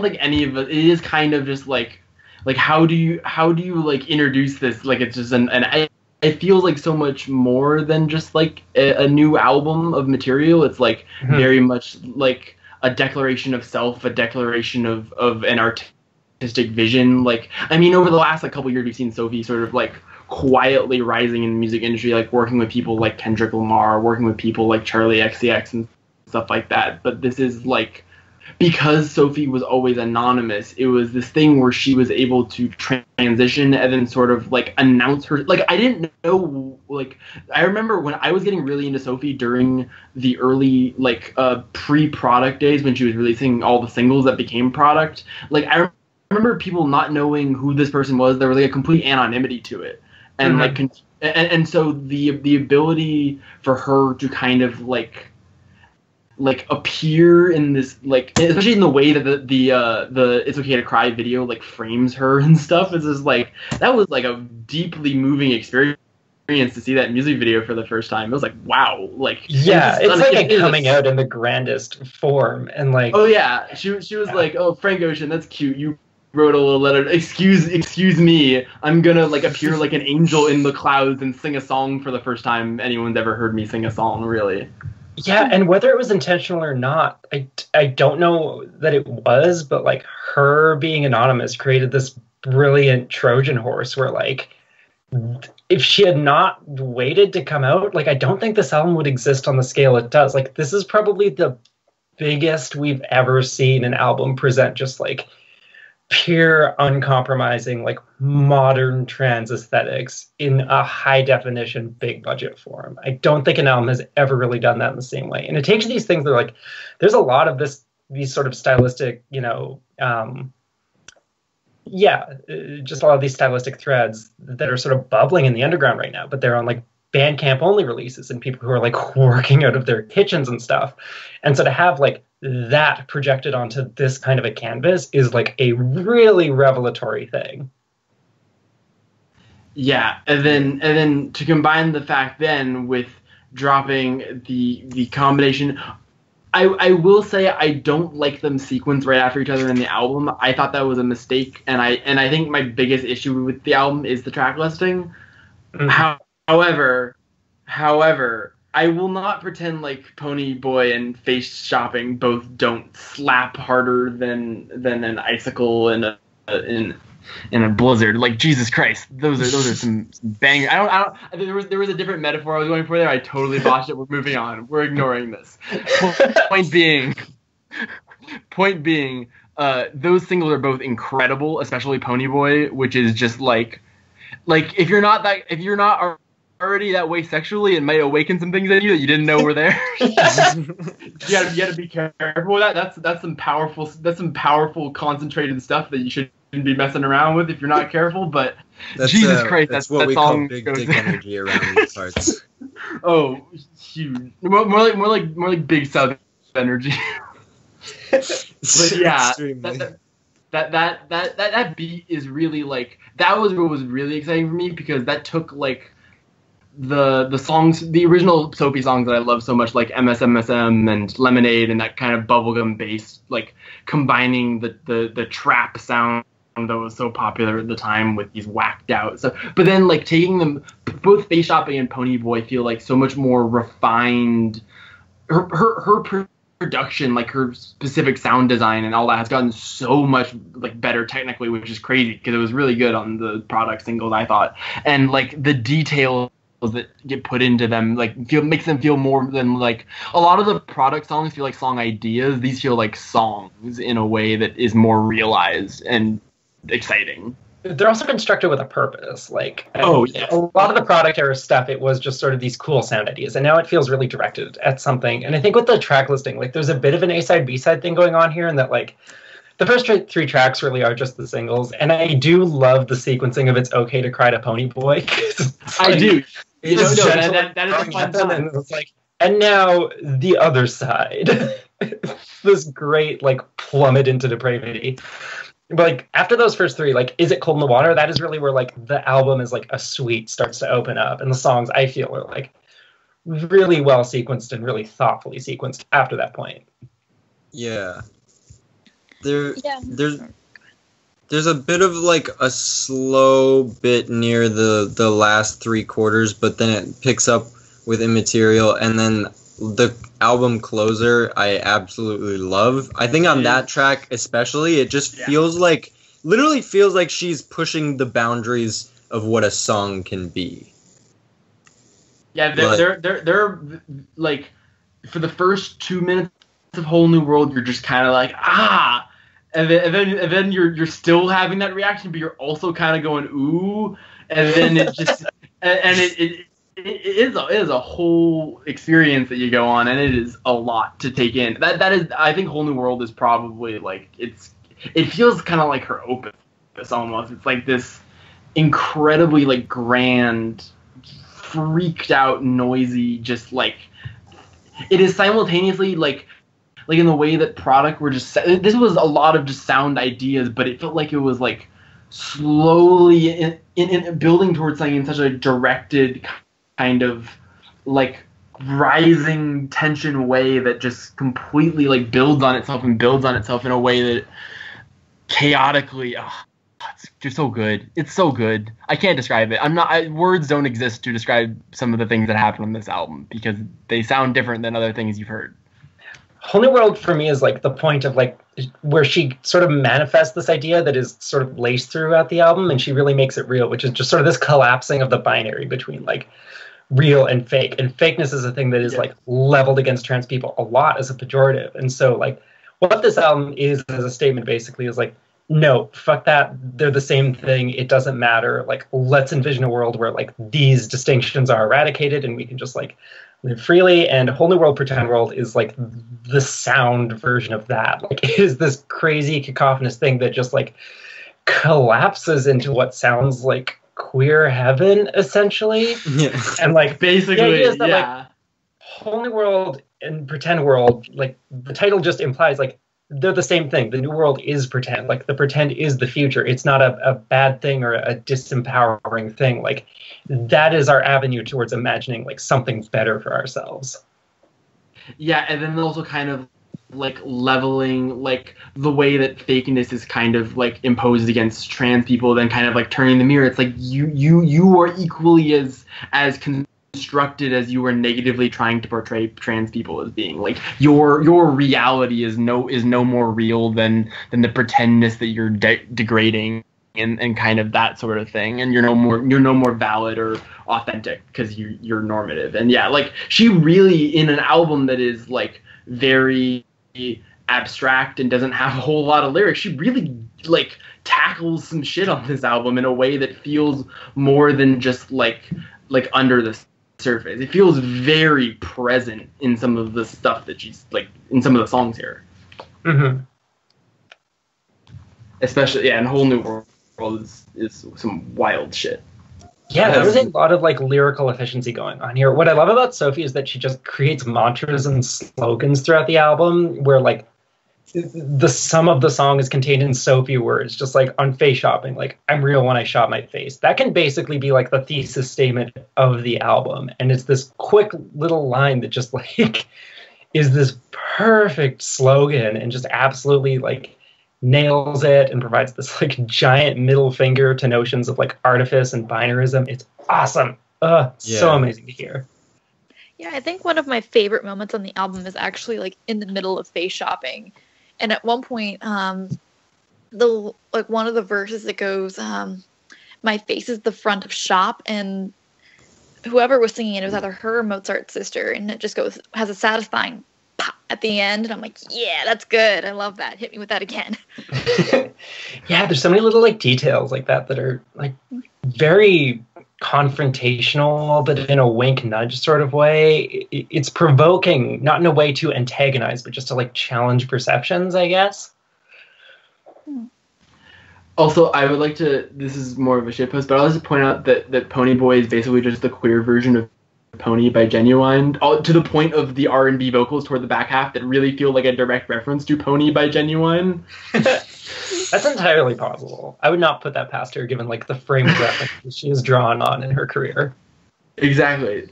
think any of it. It is kind of just like how do you like introduce this? Like it's just it feels like so much more than just like a new album of material. It's like very much like a declaration of self, a declaration of an artistic vision. Like, I mean, over the last couple years, we've seen Sophie sort of like quietly rising in the music industry, like working with people like Kendrick Lamar, working with people like Charlie XCX and stuff like that. But this is like, because Sophie was always anonymous, it was this thing where she was able to transition and then sort of like announce her. Like, I didn't know, like, I remember when I was getting really into Sophie during the early like pre-Product days when she was releasing all the singles that became Product. Like, I remember people not knowing who this person was. There was like a complete anonymity to it. And and so the ability for her to kind of like appear in this, like, especially in the way that the It's Okay to Cry video like frames her and stuff, is just like, that was like a deeply moving experience to see that music video for the first time. It was like, wow, like, yeah, it's like a coming out in the grandest form. And like, oh yeah, she was like, oh, Frank Ocean, that's cute, you wrote a little letter, excuse me, I'm gonna like appear like an angel in the clouds and sing a song for the first time anyone's ever heard me sing a song, really. Yeah, and whether it was intentional or not, I don't know that it was, but like her being anonymous created this brilliant Trojan horse where like, if she had not waited to come out, like, I don't think this album would exist on the scale it does. Like, this is probably the biggest we've ever seen an album present just like pure, uncompromising, like modern trans aesthetics in a high definition, big budget form. I don't think an album has ever really done that in the same way. And it takes these things that are like, there's a lot of these sort of stylistic, just a lot of these stylistic threads that are sort of bubbling in the underground right now, but they're on like Bandcamp only releases and people who are like working out of their kitchens and stuff. And so to have like that projected onto this kind of a canvas is like a really revelatory thing. Yeah, and then to combine the fact then with dropping the combination, I will say I don't like them sequenced right after each other in the album. I thought that was a mistake, and I think my biggest issue with the album is the track listing. Mm-hmm. However, I will not pretend like Pony Boy and Face Shopping both don't slap harder than an Icicle and in a blizzard. Like, Jesus Christ, those are some bangers. There was a different metaphor I was going for there. I totally botched it. We're moving on. We're ignoring this. Point being, those singles are both incredible, especially Pony Boy, which is just like if you're not already that way sexually, it might awaken some things in you that you didn't know were there. You gotta be careful with that. That's some powerful concentrated stuff that you shouldn't be messing around with if you're not careful. But Jesus Christ, that's what we call big dick energy around these parts. Oh, huge. More like big South energy. But yeah, that beat is really like, that was what was really exciting for me, because that took like the songs, the original Sophie songs that I love so much, like MSMSM and Lemonade, and that kind of bubblegum bass, like combining the trap sound that was so popular at the time with these whacked out. So, but then like taking them, both Face Shopping and Pony Boy feel like so much more refined. Her production, like her specific sound design and all that, has gotten so much like better technically, which is crazy because it was really good on the product singles, I thought. And like the details that get put into them like makes them feel more than like a lot of the product songs feel like song ideas. These feel like songs in a way that is more realized and exciting. They're also constructed with a purpose. Like, yeah. A lot of the product era stuff, it was just sort of these cool sound ideas, and now it feels really directed at something. And I think with the track listing, like, there's a bit of an A-side, B-side thing going on here, in that, like, the first three tracks really are just the singles, and I do love the sequencing of "It's Okay to Cry to Pony Boy." I do. That is a fun time. And it's like, and now the other side. This great, like, plummet into depravity. But like after those first three, like Is It Cold in the Water, that is really where like the album is like a suite starts to open up, and the songs I feel are like really well sequenced and really thoughtfully sequenced after that point. Yeah. There's a bit of like a slow bit near the last three quarters, but then it picks up with Immaterial, and then the album closer I absolutely love. I think on that track especially, it just literally feels like she's pushing the boundaries of what a song can be. Yeah, they're like, for the first 2 minutes of Whole New World, you're just kind of like, and then you're still having that reaction, but you're also kind of going ooh, and then it just it is a whole experience that you go on, and it is a lot to take in. That is, I think Whole New World is probably like, it feels kind of like her opus almost. It's like this incredibly like grand, freaked out, noisy, just like, it is simultaneously like in the way that Product were just, this was a lot of just sound ideas, but it felt like it was like slowly in building towards something in such a directed kind of like rising tension way that just completely like builds on itself in a way that chaotically, it's just so good. It's so good. I can't describe it. Words don't exist to describe some of the things that happen on this album because they sound different than other things you've heard. Whole New World for me is like the point of like where she sort of manifests this idea that is sort of laced throughout the album, and she really makes it real, which is just sort of this collapsing of the binary between like real and fake. And fakeness is a thing that is like leveled against trans people a lot as a pejorative. And so like what this album is as a statement basically is like, no, fuck that. They're the same thing. It doesn't matter. Like, let's envision a world where like these distinctions are eradicated and we can just like live freely. And Whole New World, Pretend World is like the sound version of that. Like, it is this crazy cacophonous thing that just like collapses into what sounds like queer heaven, essentially. Yeah. And like basically, the idea is that like Whole New World and Pretend World, like the title just implies like they're the same thing. The new world is pretend. Like the pretend is the future. It's not a bad thing or a disempowering thing. Like that is our avenue towards imagining like something better for ourselves. Yeah, and then also kind of like leveling like the way that fakeness is kind of like imposed against trans people, then kind of like turning the mirror. It's like you are equally as constructed as you were negatively trying to portray trans people as being. Like your reality is no more real than the pretendness that you're degrading. and kind of that sort of thing, and you're no more valid or authentic because you're normative. And yeah, like she really, in an album that is like very abstract and doesn't have a whole lot of lyrics, she really like tackles some shit on this album in a way that feels more than just like under the surface. It feels very present in some of the stuff that she's like in some of the songs here. Mm-hmm. Especially, yeah, and Whole New World is some wild shit. Yeah, there's a lot of like lyrical efficiency going on here. What I love about Sophie is that she just creates mantras and slogans throughout the album where like the sum of the song is contained in Sophie words, just like on face shopping, like I'm real when I shop my face. That can basically be like the thesis statement of the album. And it's this quick little line that just like is this perfect slogan and just absolutely like nails it and provides this like giant middle finger to notions of like artifice and binarism. It's awesome. So amazing to hear. Yeah, I think one of my favorite moments on the album is actually like in the middle of face shopping. And at one point, one of the verses that goes, my face is the front of shop, and whoever was singing it was either her or Mozart's sister, and it just has a satisfying pop at the end, and I'm like, yeah, that's good. I love that. Hit me with that again. Yeah, there's so many little like details like that are like very confrontational, but in a wink nudge sort of way. It's provoking, not in a way to antagonize, but just to like challenge perceptions, I guess. Also, I would like to, this is more of a shitpost, but I'll just point out that Pony Boy is basically just the queer version of Pony by Genuine, to the point of the R&B vocals toward the back half that really feel like a direct reference to Pony by Genuine. That's entirely possible. I would not put that past her, given like the frame of reference she has drawn on in her career. Exactly.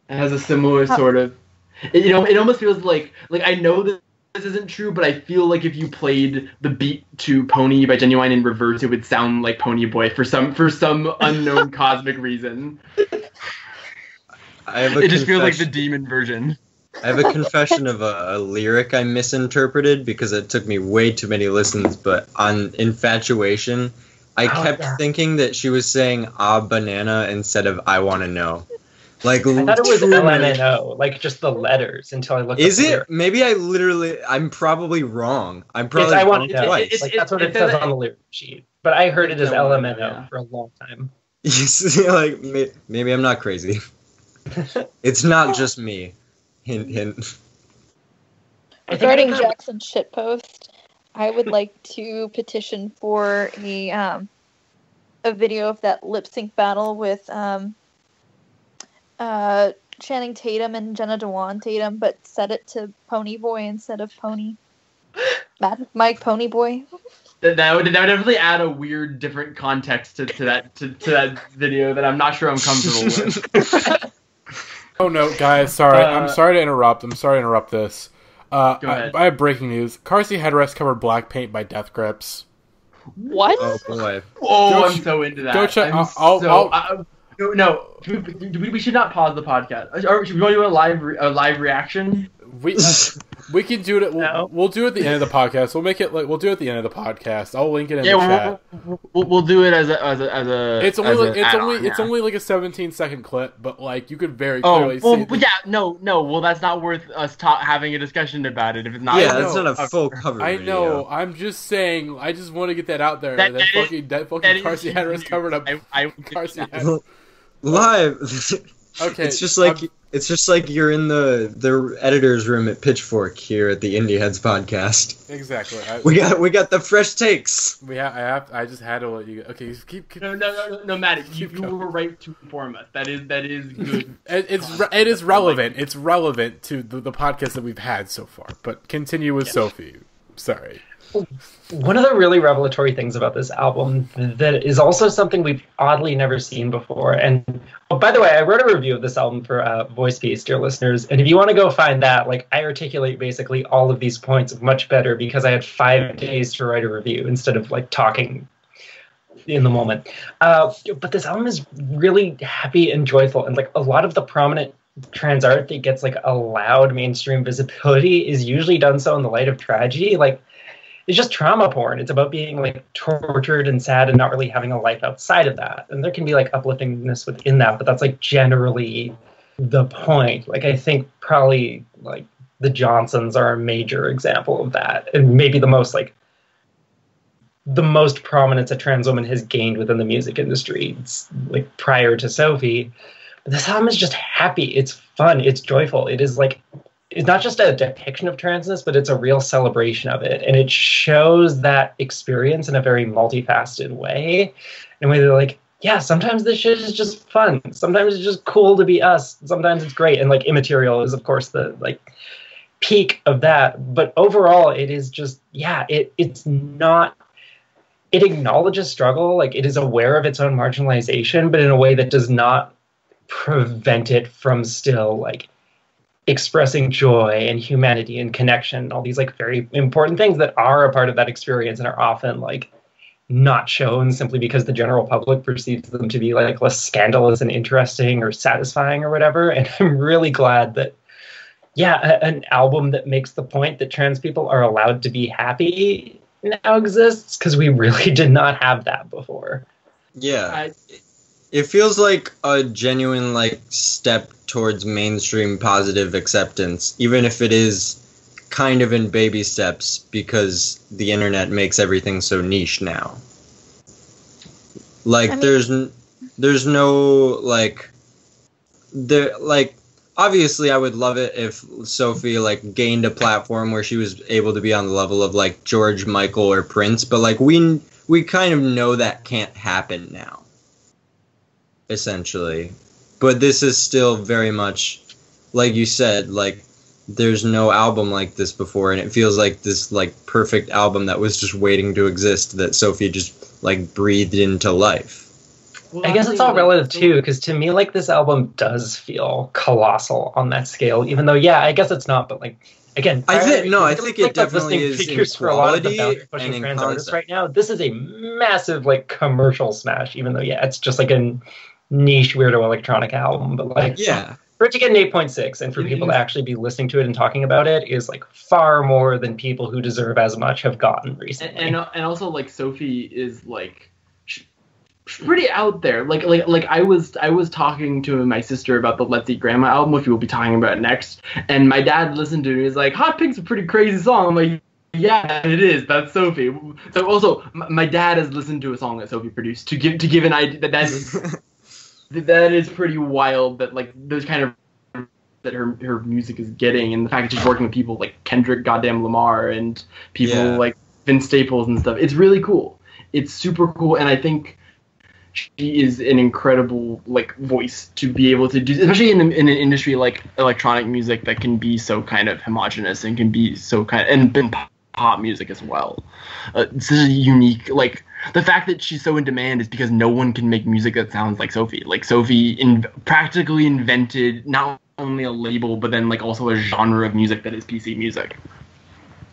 It has a similar sort of, it almost feels like I know that this isn't true, but I feel like if you played the beat to Pony by Genuine in reverse, it would sound like Pony Boy for some unknown cosmic reason. It just feels like the demon version. I have a confession of a lyric I misinterpreted because it took me way too many listens, but on Infatuation, I kept thinking that she was saying banana instead of I wanna know. Like, I thought it was LMNO, like just the letters until I looked Is it? Lyric. Maybe I'm probably wrong. I'm probably I want to know. Like, that's what it says on the lyric sheet. But I heard it as LMNO for a long time. Like, maybe I'm not crazy. It's not just me. Hint, hint. Regarding Jackson's shitpost, I would like to petition for a video of that lip sync battle with Channing Tatum and Jenna Dewan Tatum, but set it to Pony Boy instead of Pony. Mike Pony Boy. That would definitely add a weird, different context to that video that I'm not sure I'm comfortable with. Oh no, guys! Sorry, I'm sorry to interrupt. I'm sorry to interrupt this. Go ahead. I have breaking news. Car seat headrest covered black paint by Death Grips. What? Oh boy! Oh, I'm so into that. Go check. No, we should not pause the podcast. Or should we want to do a live reaction? We can do it. We'll do it at the end of the podcast. We'll do it at the end of the podcast. I'll link it in the chat. We'll do it as a. It's only like a 17-second clip, but like you could very clearly see. Well, that's not worth us having a discussion about it if it's not. Yeah, that's not a full cover. I know. Video. I'm just saying. I just want to get that out there. That fucking car seat headrest covered up. Car seat headrest. Live. Okay. It's just like you're in the editor's room at Pitchfork here at the Indieheads podcast. Exactly. We got the fresh takes. I just had to let you. Okay, keep. No, Matty, you were right to inform us. That is good. It is relevant. It's relevant to the podcast that we've had so far. But continue with Sophie. Sorry. One of the really revelatory things about this album that is also something we've oddly never seen before. And by the way, I wrote a review of this album for Voice Piece, dear listeners. And if you want to go find that, like I articulate basically all of these points much better because I had 5 days to write a review instead of like talking in the moment. But this album is really happy and joyful. And like a lot of the prominent trans art that gets like a loud mainstream visibility is usually done so in the light of tragedy. Like, it's just trauma porn. It's about being like tortured and sad and not really having a life outside of that. And there can be like upliftingness within that, but that's like generally the point. Like I think probably like the Johnsons are a major example of that, and maybe the most prominence a trans woman has gained within the music industry. It's like prior to Sophie. But this album is just happy. It's fun. It's joyful. It is like, it's not just a depiction of transness, but it's a real celebration of it. And it shows that experience in a very multifaceted way. In a way that like, yeah, sometimes this shit is just fun. Sometimes it's just cool to be us. Sometimes it's great. And like Immaterial is of course the like peak of that. But overall it is just, yeah, it's not, it acknowledges struggle. Like it is aware of its own marginalization, but in a way that does not prevent it from still like expressing joy and humanity and connection, all these like very important things that are a part of that experience and are often like not shown simply because the general public perceives them to be like less scandalous and interesting or satisfying or whatever. And I'm really glad that, yeah, an album that makes the point that trans people are allowed to be happy now exists, because we really did not have that before. Yeah. It feels like a genuine like step towards mainstream positive acceptance, even if it is kind of in baby steps because the internet makes everything so niche now. Like there's no like there like obviously I would love it if Sophie like gained a platform where she was able to be on the level of like George Michael or Prince, but like we kind of know that can't happen now. Essentially, but this is still very much like you said, like there's no album like this before, and it feels like this like perfect album that was just waiting to exist, that Sophie just like breathed into life. Well, I guess it's all relative too, because to me like this album does feel colossal on that scale, even though yeah, I guess it's not, but like again, I think it definitely is figures for a lot of the boundary pushing trans artists right now. This is a massive like commercial smash, even though yeah, it's just like a niche weirdo electronic album, but like yeah, for it to get an 8.6 and for people to actually be listening to it and talking about it is like far more than people who deserve as much have gotten recently. And also like Sophie is like she's pretty out there. Like I was talking to my sister about the Let's Eat Grandma album, which we'll be talking about next, and my dad listened to it. He's like, Hot Pink's a pretty crazy song. I'm like, yeah, it is. That's Sophie. So also my dad has listened to a song that Sophie produced to give an idea that is that is pretty wild, that like those kind of that her music is getting, and the fact that she's working with people like Kendrick goddamn Lamar and people like Vince Staples and stuff. It's really cool. It's super cool, and I think she is an incredible like voice to be able to do, especially in an industry like electronic music that can be so kind of homogenous and can be so kind of, and pop music as well. This is a unique, like the fact that she's so in demand is because no one can make music that sounds like Sophie. Like Sophie practically invented not only a label, but then like also a genre of music that is PC music.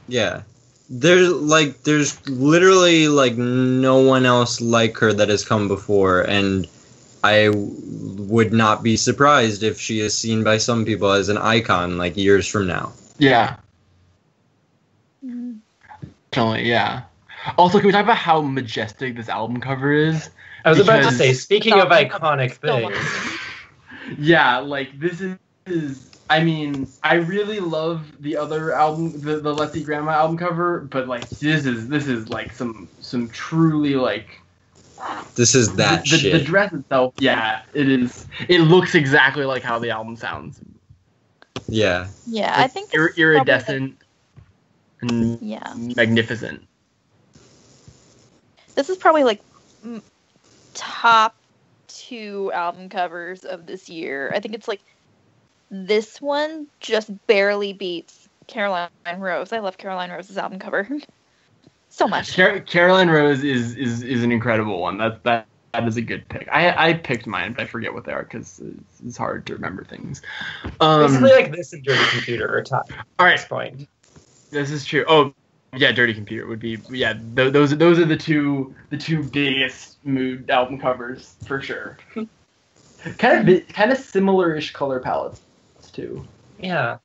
Yeah. There's literally like no one else like her that has come before, and I would not be surprised if she is seen by some people as an icon like years from now. Yeah. Definitely, yeah. Also, can we talk about how majestic this album cover is? I was about to say, speaking of iconic things. Yeah, like this is I mean, I really love the other album, the Let's Eat Grandma album cover, but like this is like some truly like this is that shit. The dress itself, yeah, it is. It looks exactly like how the album sounds. Yeah. Yeah, like, I think iridescent and magnificent. This is probably like top 2 album covers of this year. I think it's like this one just barely beats Caroline Rose. I love Caroline Rose's album cover so much. Caroline Rose is an incredible one. That is a good pick. I picked mine, but I forget what they are because it's hard to remember things. Basically, like this and Dirty Computer are top. All right, at this point. This is true. Oh, yeah, Dirty Computer would be those are the two biggest mood album covers for sure. kind of similar-ish color palettes too. Yeah.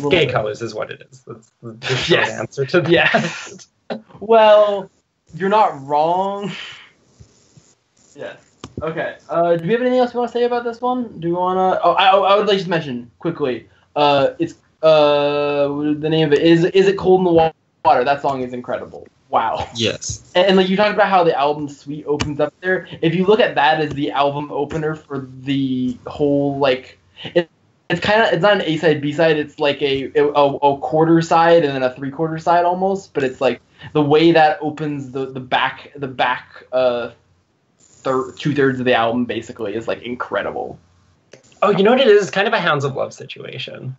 Gay colors is what it is. That's the short answer to that. Yes. Well, you're not wrong. Yes. Okay. Do we have anything else you want to say about this one? Do you want to? Oh, I would like to mention quickly. It's the name of it is it Cold in the Water? That song is incredible. Wow. Yes. And like you talked about how the album Sweet opens up there. If you look at that as the album opener for the whole like, it's not an A side B side. It's like a quarter side and then a 3/4 side almost. But it's like the way that opens the back 2/3 of the album basically is like incredible. Oh, you know what it is? It's kind of a Hounds of Love situation.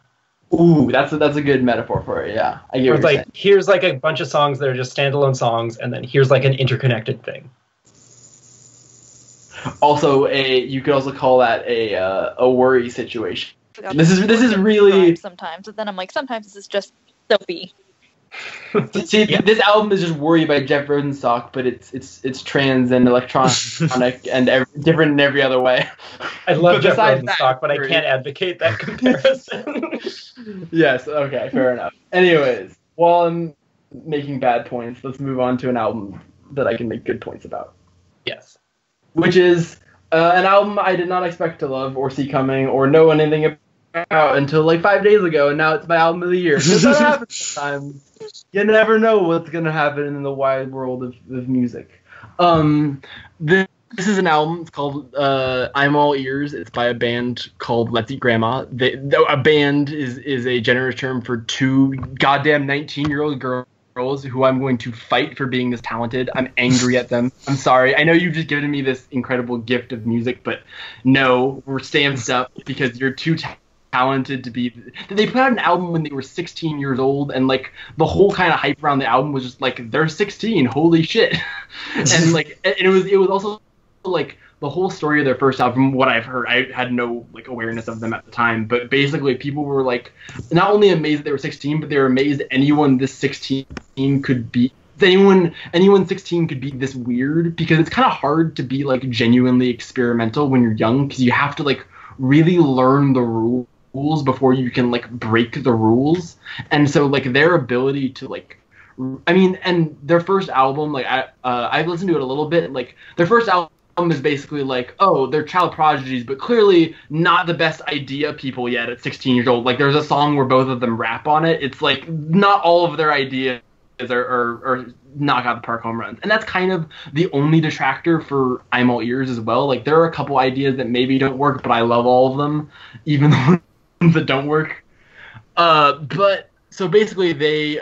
Ooh, that's a good metaphor for it. Yeah, I get what you're saying. Here's like a bunch of songs that are just standalone songs, and then here's like an interconnected thing. Also, you could also call that a worry situation. This is really sometimes, but then I'm like, sometimes this is just Sophie. See, this album is just "Worry" by Jeff Rosenstock, but it's trans and electronic and different in every other way. I love Jeff Rosenstock, but I can't advocate that comparison. Yes, okay, fair enough. Anyways, while I'm making bad points, let's move on to an album that I can make good points about. Yes. Which is an album I did not expect to love or see coming or know anything about until like 5 days ago, and now it's my album of the year. Because that happens sometimes. You never know what's going to happen in the wide world of music. This is an album. It's called I'm All Ears. It's by a band called Let's Eat Grandma. A band is a generous term for two goddamn 19-year-old girls who I'm going to fight for being this talented. I'm angry at them. I'm sorry. I know you've just given me this incredible gift of music, but no, we're stamped up because you're too talented to be. They put out an album when they were 16 years old, and like the whole kind of hype around the album was just like, they're 16, holy shit. And like it was also like the whole story of their first album. What I've heard, I had no like awareness of them at the time, but basically people were like not only amazed that they were 16, but they were amazed that anyone this 16 could be. Anyone 16 could be this weird, because it's kind of hard to be like genuinely experimental when you're young, because you have to like really learn the rules before you can like break the rules. And so like their ability to like, I mean, and their first album, like I've listened to it a little bit, like their first album is basically like, oh, they're child prodigies, but clearly not the best idea people yet at 16 years old. Like there's a song where both of them rap on it. It's like not all of their ideas are knock out the park home runs. And that's kind of the only detractor for I'm All Ears as well. Like there are a couple ideas that maybe don't work, but I love all of them, even the ones that don't work. But so basically they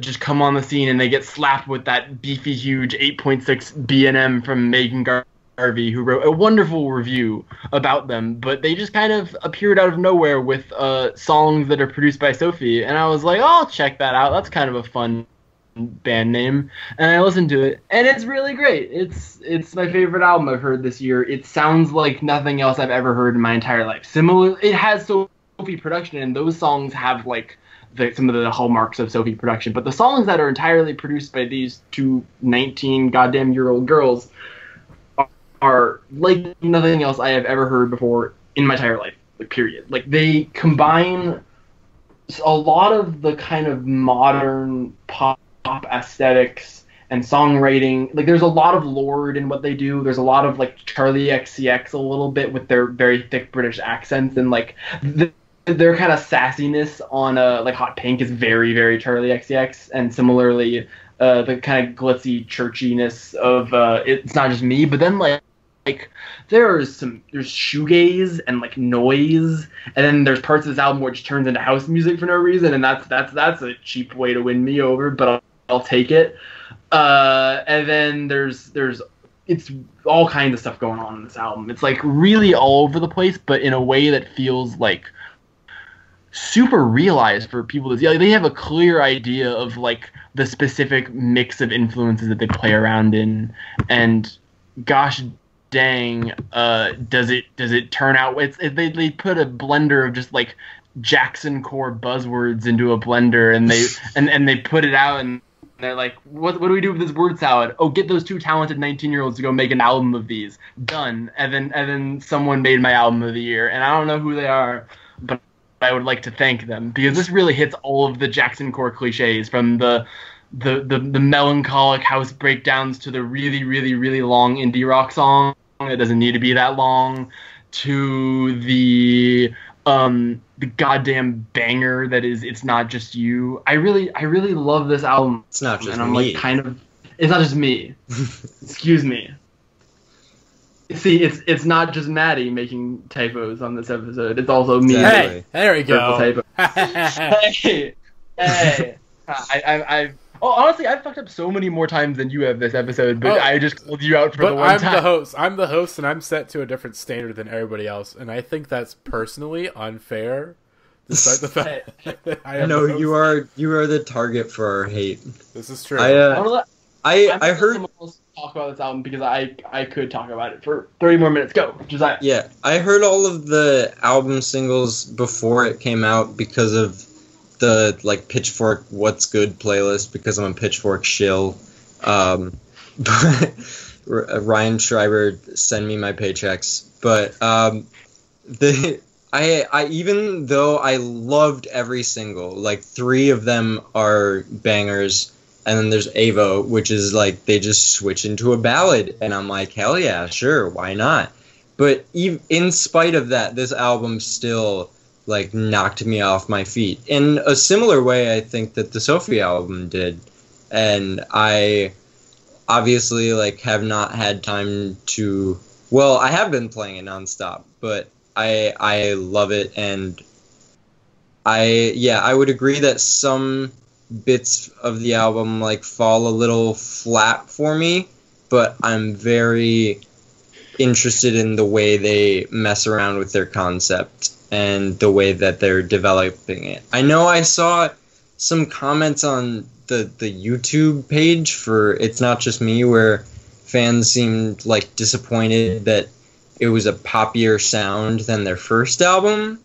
just come on the scene and they get slapped with that beefy huge 8.6 B&M from Megan Garvey, who wrote a wonderful review about them, but they just kind of appeared out of nowhere with songs that are produced by Sophie, and I was like, oh, I'll check that out. That's kind of a fun band name, and I listened to it, and it's really great. It's my favorite album I've heard this year. It sounds like nothing else I've ever heard in my entire life. It has Sophie production, and those songs have like some of the hallmarks of Sophie production, but the songs that are entirely produced by these two 19 goddamn year old girls are like nothing else I have ever heard before in my entire life, like, period. Like they combine a lot of the kind of modern pop aesthetics and songwriting. Like there's a lot of Lorde in what they do. There's a lot of like Charlie XCX a little bit with their very thick British accents, and like their kind of sassiness on like Hot Pink is very, very Charlie XCX, and similarly the kind of glitzy churchiness of It's Not Just Me. But then like there's shoegaze and like noise, and then there's parts of this album where it just turns into house music for no reason, and that's a cheap way to win me over, but I'll take it. And then there's it's all kinds of stuff going on in this album. It's like really all over the place, but in a way that feels like super realized for people to see. Like, they have a clear idea of like the specific mix of influences that they play around in, and gosh dang, does it turn out? They put a blender of just like Jackson core buzzwords into a blender, and they put it out, and they're like, what do we do with this word salad? Oh, get those two talented 19-year-olds to go make an album of these. Done. And then someone made my album of the year, and I don't know who they are, but I would like to thank them, because this really hits all of the Jackson Core cliches, from the melancholic house breakdowns to the really, really, really long indie rock song that doesn't need to be that long, to the goddamn banger that is It's Not Just You. I really love this album. It's not just and I'm me. like it's not just me. Excuse me. See, it's not just Matty making typos on this episode. It's also me. Exactly. Hey, there we go. hey. Honestly, I've fucked up so many more times than you have this episode, but I just called you out for the one time. I'm the host, and I'm set to a different standard than everybody else, and I think that's personally unfair, despite the fact that I am No, you are the target for our hate. This is true. I heard someone else talk about this album, because I could talk about it for 30 more minutes. Go, Josiah. Yeah, I heard all of the album singles before it came out because of the Pitchfork What's Good playlist, because I'm a Pitchfork shill. But Ryan Schreiber, send me my paychecks. But I even though I loved every single, 3 of them are bangers. And then there's Avo, which is they just switch into a ballad. And I'm like, hell yeah, sure, why not? But in spite of that, this album still, knocked me off my feet. In a similar way, I think that the Sophie album did. And I obviously, have not had time to... Well, I have been playing it nonstop, but I love it. And I would agree that some bits of the album fall a little flat for me, but I'm very interested in the way they mess around with their concept and the way that they're developing it. I know I saw some comments on the YouTube page for It's Not Just Me where fans seemed disappointed that it was a poppier sound than their first album.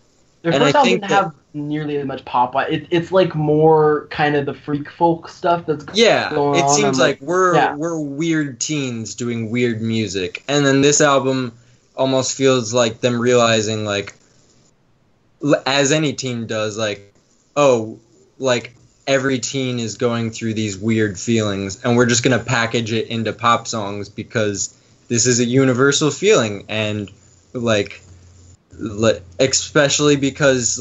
Their first album didn't have nearly as much pop. It's more kind of the freak folk stuff that's going on. It seems we're weird teens doing weird music, and then this album almost feels like them realizing, as any teen does, every teen is going through these weird feelings, and we're just gonna package it into pop songs because this is a universal feeling, and especially because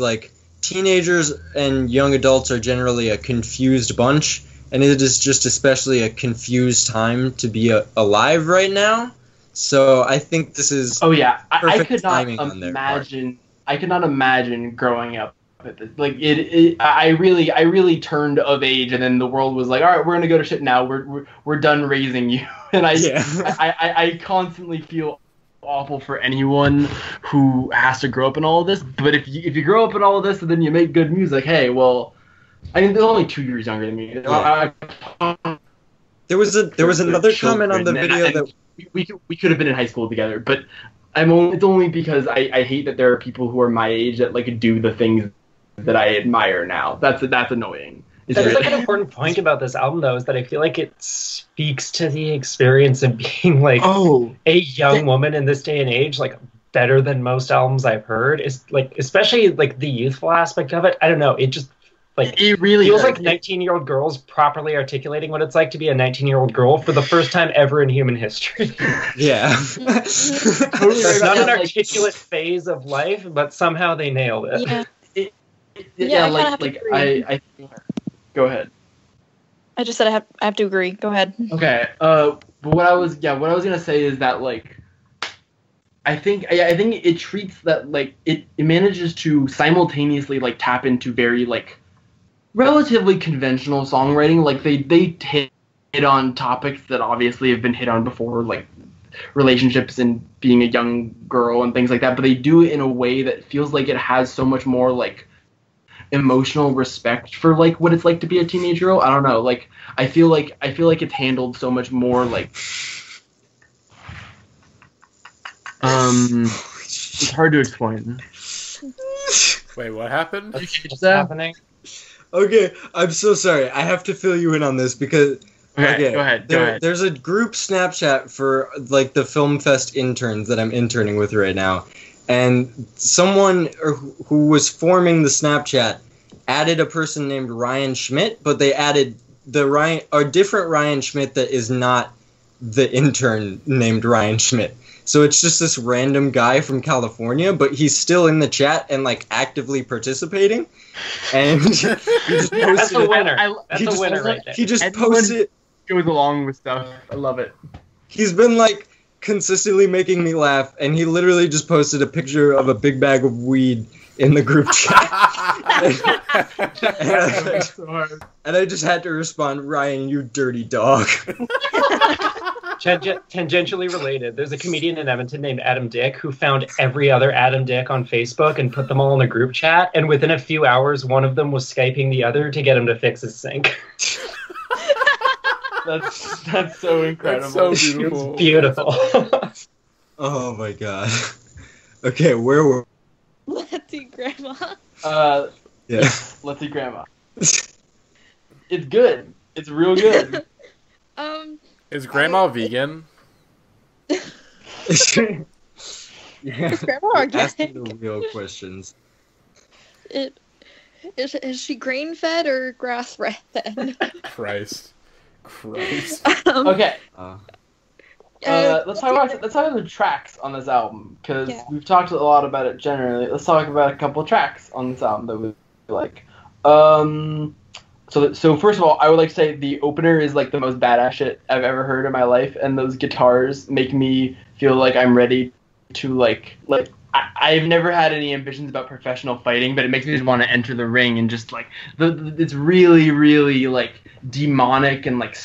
teenagers and young adults are generally a confused bunch, and it is just especially a confused time to be alive right now. So I think this is I could not imagine. I could not imagine growing up with this. I really turned of age, and then the world was like, all right, we're gonna go to shit now. We're done raising you, and I constantly feel awful for anyone who has to grow up in all of this. But if you grow up in all of this and then you make good music, hey, well, I mean, they're only 2 years younger than me. Yeah. There was another comment on the video that we could have been in high school together, but it's only because I hate that there are people who are my age that do the things that I admire now. That's annoying. That's an important point about this album, though, is that I feel like it speaks to the experience of being a young woman in this day and age, better than most albums I've heard. Is especially the youthful aspect of it. I don't know. It just it really feels like 19-year-old girls properly articulating what it's like to be a 19-year-old girl for the first time ever in human history. Yeah, it's not an articulate phase of life, but somehow they nailed it. I Go ahead. I just said I have to agree. Go ahead. Okay. But what I was gonna say is that I think it treats that it manages to simultaneously tap into very relatively conventional songwriting. They hit on topics that obviously have been hit on before, relationships and being a young girl and things like that. But they do it in a way that feels like it has so much more emotional respect for what it's like to be a teenage girl. I don't know. I feel like it's handled so much more it's hard to explain. Wait, what happened? What's happening? Okay, I'm so sorry. I have to fill you in on this because okay, go ahead. There's a group Snapchat for the Film Fest interns that I'm interning with right now. and someone who was forming the Snapchat added a person named Ryan Schmidt, but they added a different Ryan Schmidt that is not the intern named Ryan Schmidt. So it's just this random guy from California, but he's still in the chat and like actively participating. And he just posted that's a winner. That's a winner right there. He just posted. Goes along with stuff. I love it. He's been like consistently making me laugh, and he literally just posted a picture of a big bag of weed in the group chat. and I just had to respond, Ryan, you dirty dog. Tangentially related, there's a comedian in Edmonton named Adam Dick who found every other Adam Dick on Facebook and put them all in a group chat, and within a few hours, one of them was Skyping the other to get him to fix his sink. That's so incredible. That's so beautiful. It's beautiful. Oh my god. Okay, where were Let's eat grandma. Yeah. Let's eat grandma. It's good. It's real good. Is grandma vegan? Is grandma organic? Asking the real questions. Is she grain fed or grass fed? Christ. Okay. Let's talk about the tracks on this album, because we've talked a lot about it generally. Let's talk about a couple of tracks on this album that we like. So first of all, I would like to say the opener is like the most badass shit I've ever heard in my life, and those guitars make me feel like I'm ready to I've never had any ambitions about professional fighting, but it makes me just want to enter the ring and just like it's really, really like demonic and like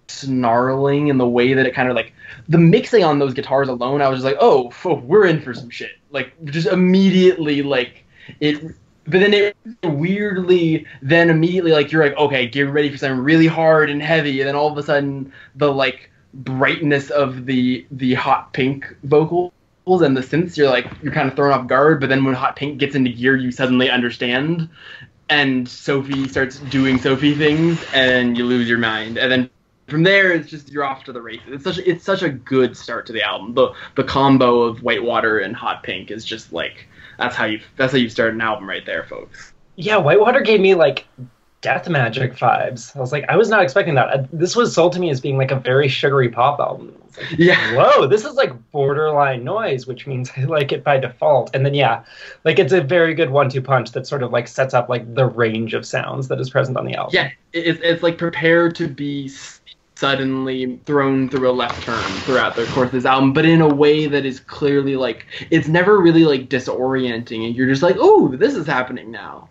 snarling in the way that it kind of like the mixing on those guitars alone. I was just like, oh, we're in for some shit. Like just immediately like it. But then it weirdly, then immediately, like, you're like, okay, get ready for something really hard and heavy, and then all of a sudden, the, like, brightness of the Hot Pink vocals and the synths, you're kind of thrown off guard, but then when Hot Pink gets into gear, you suddenly understand, and Sophie starts doing Sophie things, and you lose your mind, and then from there, it's just, you're off to the races. It's such a good start to the album. The combo of Whitewater and Hot Pink is just, like... That's how you start an album right there, folks. Yeah, Whitewater gave me like Death Magic vibes. I was like, I was not expecting that. This was sold to me as being like a very sugary pop album. Like, yeah. Whoa, this is like borderline noise, which means I like it by default. And then like it's a very good 1-2 punch that sort of like sets up like the range of sounds that is present on the album. Yeah, it's like prepared to be suddenly thrown through a left turn throughout the course of this album, but in a way that is clearly like it's never really like disorienting, and you're just like, oh, this is happening now.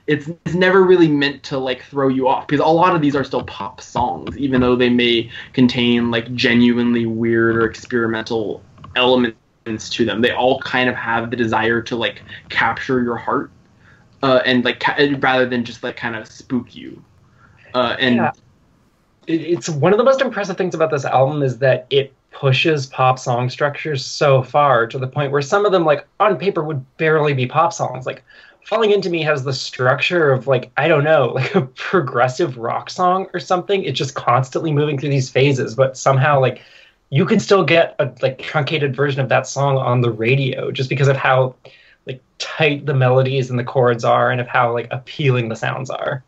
It's never really meant to like throw you off, because a lot of these are still pop songs, even though they may contain like genuinely weird or experimental elements to them. They all kind of have the desire to like capture your heart, and like rather than just like kind of spook you, and. Yeah. It's one of the most impressive things about this album is that it pushes pop song structures so far to the point where some of them, like, on paper would barely be pop songs. Like, Falling Into Me has the structure of, like, I don't know, like a progressive rock song or something. It's just constantly moving through these phases, but somehow, like, you can still get a, like, truncated version of that song on the radio just because of how, like, tight the melodies and the chords are and of how, like, appealing the sounds are.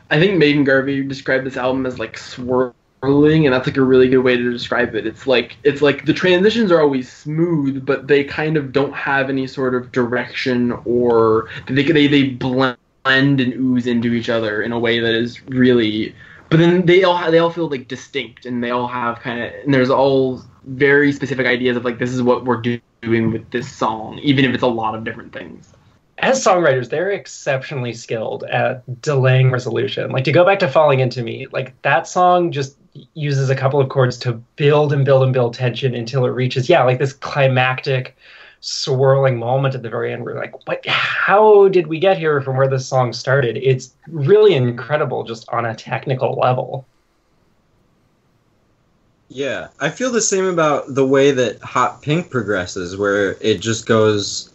I think Megan Garvey described this album as like swirling, and that's like a really good way to describe it. It's like the transitions are always smooth, but they kind of don't have any sort of direction, or they blend and ooze into each other in a way that is really. But then they all feel like distinct, and they all have and there's all very specific ideas of like this is what we're doing with this song, even if it's a lot of different things. As songwriters, they're exceptionally skilled at delaying resolution. Like, to go back to Falling Into Me, like, that song just uses a couple of chords to build and build and build tension until it reaches, like, this climactic, swirling moment at the very end. We're like, what? How did we get here from where this song started? It's really incredible just on a technical level. Yeah, I feel the same about the way that Hot Pink progresses, where it just goes,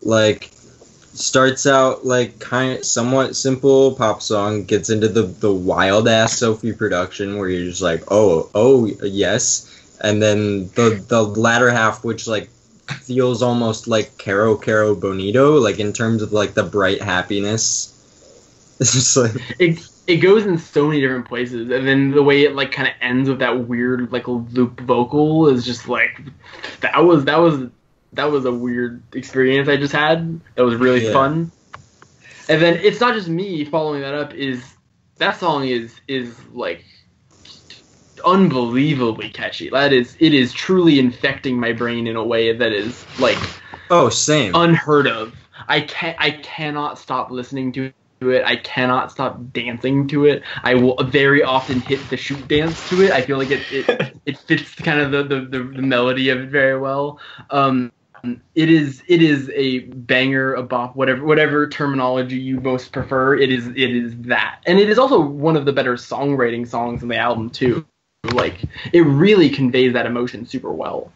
like... starts out like kind of somewhat simple pop song, gets into the wild ass Sophie production where you're just like, oh yes, and then the latter half, which like feels almost like Caro Caro Bonito, like in terms of like the bright happiness. It's just like it goes in so many different places, and then the way it like kind of ends with that weird like loop vocal is just like that was a weird experience I just had. That was really fun. And then It's Not Just Me following that up that song is like unbelievably catchy. It is truly infecting my brain in a way that is like same unheard of. I cannot stop listening to it. I cannot stop dancing to it. I will very often hit the shoot dance to it. I feel like it fits kind of the melody of it very well. It is a banger, a bop, whatever terminology you most prefer. It is that, and it is also one of the better songwriting songs on the album too. Like it really conveys that emotion super well.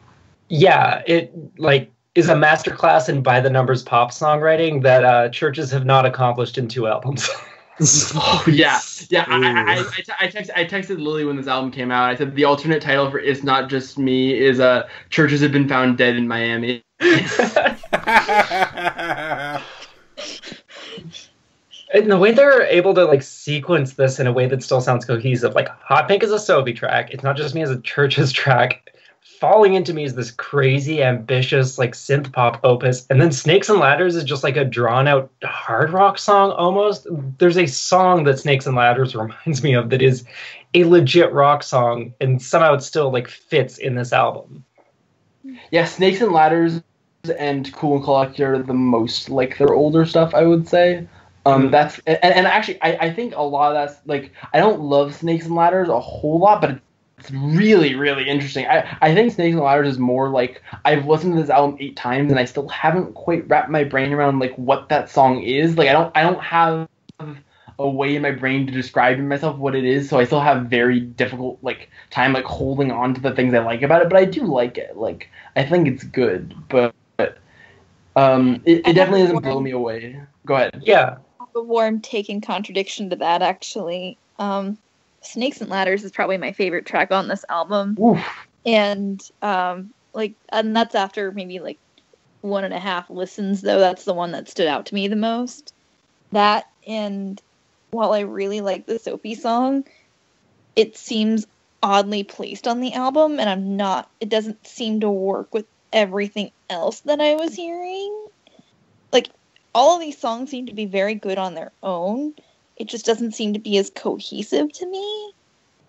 Yeah, it like is a masterclass in by the numbers pop songwriting that churches have not accomplished in 2 albums. Oh yeah. I texted Lily when this album came out. I said the alternate title for It's Not Just Me is Churches Have Been Found Dead in Miami. And the way they're able to like sequence this in a way that still sounds cohesive, like Hot Pink is a Sophie track, It's Not Just Me as a Churches track, Falling Into Me is this crazy, ambitious, like synth pop opus, and then Snakes and Ladders is just like a drawn out hard rock song almost. There's a song that Snakes and Ladders reminds me of that is a legit rock song, and somehow it still like fits in this album. Yeah, Snakes and Ladders and Cool and Collector are the most like their older stuff, I would say. That's and actually I think a lot of that's like I don't love Snakes and Ladders a whole lot, but it's really, really interesting. I think Snakes and Ladders is more like I've listened to this album 8 times and I still haven't quite wrapped my brain around like what that song is. Like I don't have a way in my brain to describe to myself what it is, so I still have very difficult like time like holding on to the things I like about it. But I do like it. Like I think it's good, but it definitely doesn't blow me away. Go ahead. Yeah. A warm take in contradiction to that actually. Snakes and Ladders is probably my favorite track on this album. Oof. And and that's after maybe like 1.5 listens though. That's the one that stood out to me the most. That, and while I really like the Sophie song, it seems oddly placed on the album, and it doesn't seem to work with everything else that I was hearing. Like all of these songs seem to be very good on their own. It just doesn't seem to be as cohesive to me.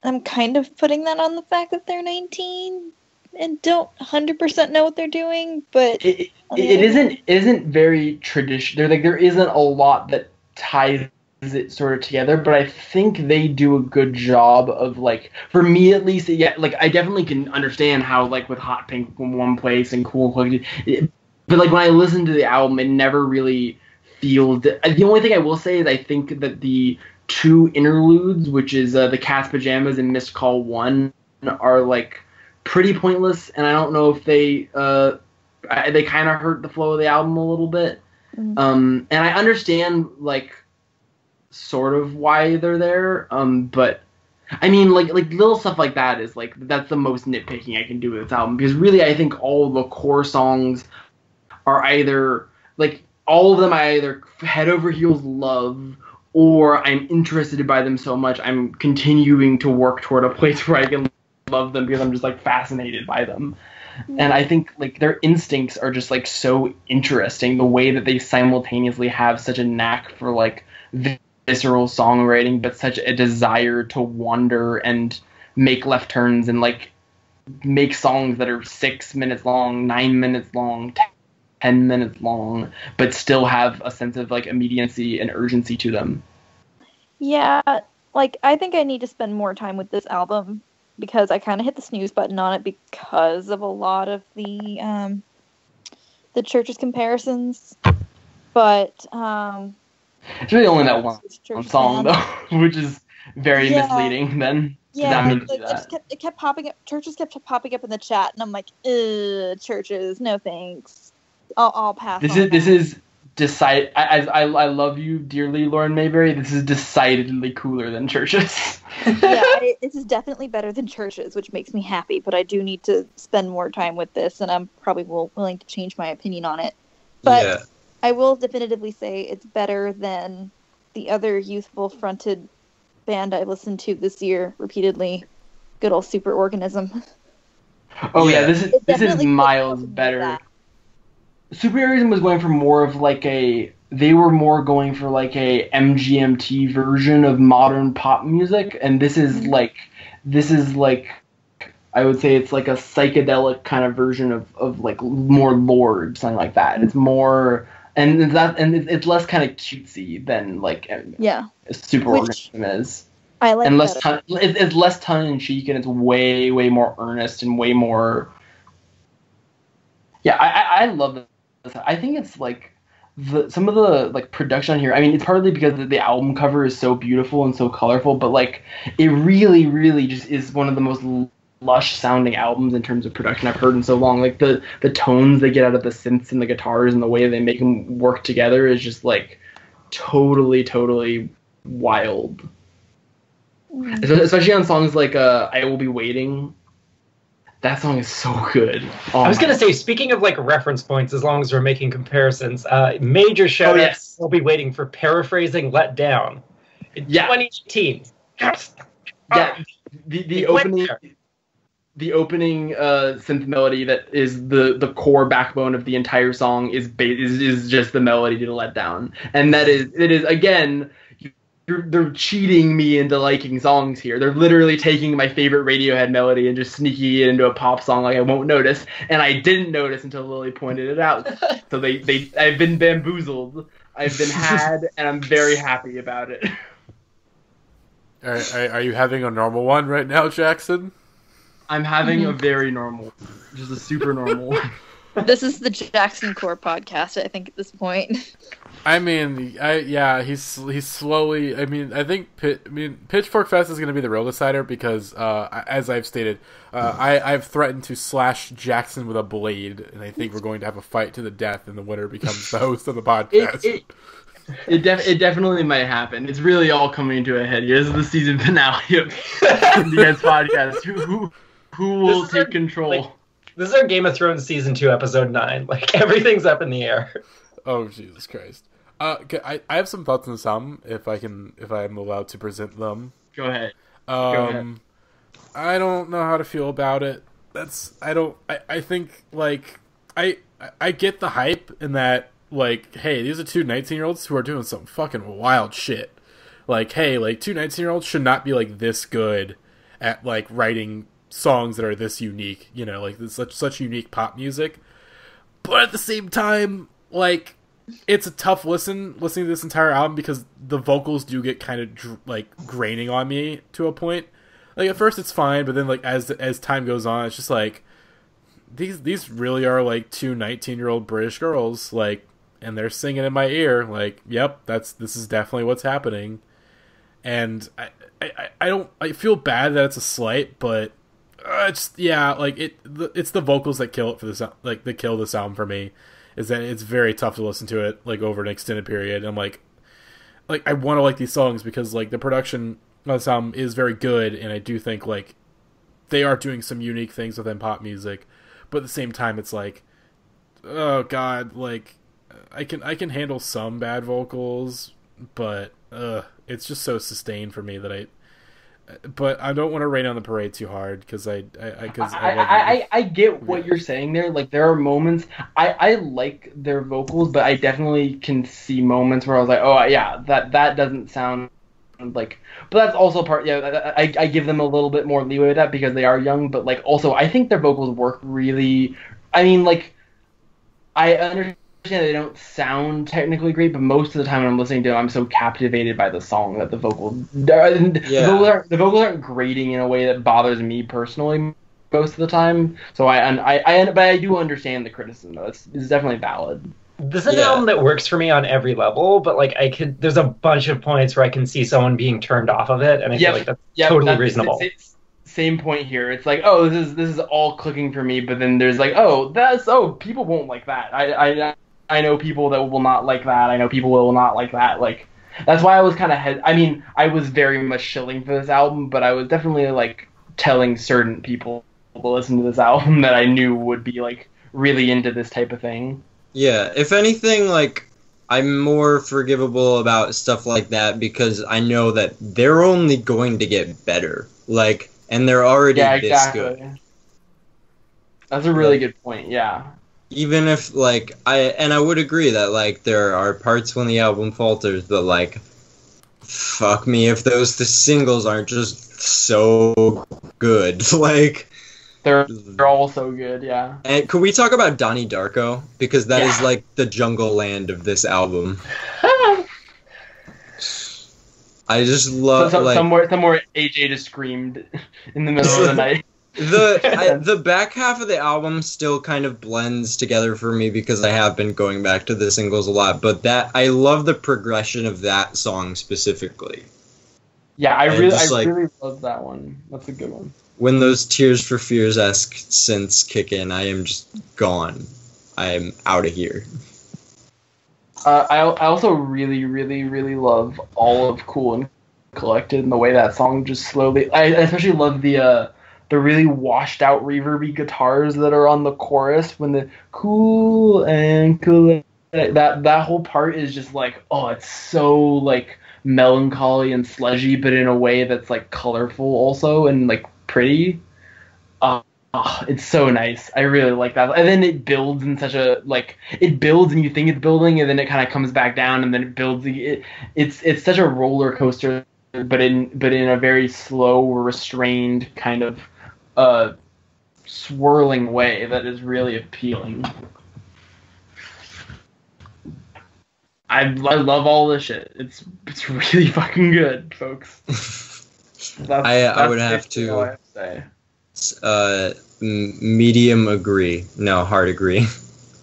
I'm kind of putting that on the fact that they're 19 and don't 100% know what they're doing, but it isn't very traditional. There isn't a lot that ties it sort of together, but I think they do a good job of like, for me at least, yeah, like I definitely can understand how like with Hot Pink in one place and Cool, but like when I listen to the album, it never really feels. The only thing I will say is I think that the 2 interludes, which is the Cat's Pajamas and Missed Call 1, are like pretty pointless, and I don't know if they kind of hurt the flow of the album a little bit. And I understand like sort of why they're there, but I mean like little stuff like that is like that's the most nitpicking I can do with this album, because really I think all the core songs are either like all of them I either head over heels love, or I'm interested by them so much I'm continuing to work toward a place where I can love them because I'm just like fascinated by them. And I think like their instincts are just like so interesting, the way that they simultaneously have such a knack for like visceral songwriting, but such a desire to wander and make left turns and like make songs that are 6 minutes long, 9 minutes long, 10 minutes long, but still have a sense of like immediacy and urgency to them. Yeah, like I think I need to spend more time with this album because I kind of hit the snooze button on it because of a lot of the Churches comparisons. But it's really only that one song though, which is very misleading. Then yeah, it kept popping up. Churches kept popping up in the chat, and I'm like, Churches, no thanks. I'll pass. This I love you dearly, Lauren Mayberry. This is decidedly cooler than Churches. This is definitely better than Churches, which makes me happy, but I do need to spend more time with this, and I'm probably willing to change my opinion on it. But I will definitively say it's better than the other youthful fronted band I listened to this year repeatedly. Good old Superorganism. Oh yeah, this is miles better. Superorganism was going for more of like they were more going for like a MGMT version of modern pop music, and this is like I would say it's like a psychedelic kind of version of like more Lorde, something like that. It's more and it's less kind of cutesy than like Superorganism is. I like and that. It's less tongue in cheek, and it's way more earnest and way more. Yeah, I love this. I think it's like some of the like production here. I mean, it's partly because the album cover is so beautiful and so colorful, but like it really just is one of the most lush sounding albums in terms of production I've heard in so long. Like the tones they get out of the synths and the guitars and the way they make them work together is just like totally wild. Especially on songs like "I Will Be Waiting." That song is so good. I was going to say, speaking of like reference points, as long as we're making comparisons, major shout outs. We'll be waiting for Paraphrasing Let Down in 2018. Yeah, the opening synth melody that is the core backbone of the entire song is just the melody to Let Down, and it is again. They're cheating me into liking songs here. They're literally taking my favorite Radiohead melody and just sneaking it into a pop song like I won't notice. And I didn't notice until Lily pointed it out. So I've been bamboozled. I've been had, and I'm very happy about it. Are you having a normal one right now, Jackson? I'm having a very normal, just a super normal one. This is the Jackson Core podcast, I think, at this point. I mean, he's slowly. I mean, I think Pitchfork Fest is going to be the real decider because, as I've stated, I've threatened to slash Jackson with a blade, and I think we're going to have a fight to the death, and the winner becomes the host of the podcast. It definitely might happen. It's really all coming to a head here. This is the season finale of Indieheads podcast. Who will take control? This is our Game of Thrones season 2, episode 9. Like everything's up in the air. Oh Jesus Christ! I have some thoughts on this album, if I'm allowed to present them. Go ahead. Go ahead. I don't know how to feel about it. I think like I get the hype in that like, hey, these are two 19-year-olds who are doing some fucking wild shit. Like, hey, like 2 19-year-olds should not be like this good at like writing songs that are this unique, you know, like this such unique pop music. But at the same time, like, it's a tough listening to this entire album because the vocals do get kind of like graining on me to a point. Like at first it's fine, but then like as time goes on, it's just like these really are like 2 19-year-old British girls, like, and they're singing in my ear, like, yep, this is definitely what's happening. And I feel bad that it's a slight, but it's the vocals that kill it for this, like that kill this album for me. Is that it's very tough to listen to it like over an extended period. I'm like I want to like these songs because like the production on this album is very good, and I do think like they are doing some unique things within pop music, but at the same time it's like, oh god, like I can handle some bad vocals, but it's just so sustained for me that but I don't want to rain on the parade too hard because I get what you're saying there. Like there are moments I like their vocals, but I definitely can see moments where I was like, oh yeah, that doesn't sound like. But that's also part. Yeah, I give them a little bit more leeway with that because they are young. But like also, I think their vocals work really. I mean, like I understand they don't sound technically great, but most of the time when I'm listening to them, I'm so captivated by the song that the vocals aren't grating in a way that bothers me personally most of the time. So but I do understand the criticism though. It's definitely valid. This is an album that works for me on every level, but like there's a bunch of points where I can see someone being turned off of it, and I feel like that's totally reasonable. Same point here. It's like, this is all clicking for me, but then there's like, people won't like that. I know people that will not like that. I know people will not like that. Like, that's why I was kind of I was very much shilling for this album, but I was definitely like telling certain people to listen to this album that I knew would be like really into this type of thing. Yeah, if anything, like, I'm more forgivable about stuff like that because I know that they're only going to get better. Like, and they're already this good. That's a really good point, yeah. Even if, like, I would agree that, like, there are parts when the album falters, but, like, fuck me if the singles aren't just so good. Like, they're all so good, yeah. And could we talk about Donnie Darko? Because that is, like, the jungle land of this album. I just love, somewhere AJ just screamed in the middle of the night. The back half of the album still kind of blends together for me because I have been going back to the singles a lot, but I love the progression of that song specifically. Yeah, I really love that one. That's a good one. When those Tears for Fears-esque synths kick in, I am just gone. I am out of here. I also really, really, really love all of Cool and Collected and the way that song just slowly. I especially love the really washed out reverby guitars that are on the chorus when the Cool and Cool, that whole part is just like, oh, it's so like melancholy and sludgy, but in a way that's like colorful also and like pretty. It's so nice. I really like that. And then it builds in such a it builds and you think it's building, and then it kind of comes back down, and then it builds. It's such a roller coaster, but in a very slow, restrained kind of swirling way that is really appealing. I love all this shit. It's really fucking good, folks. I would have to say. Medium agree. No, hard agree.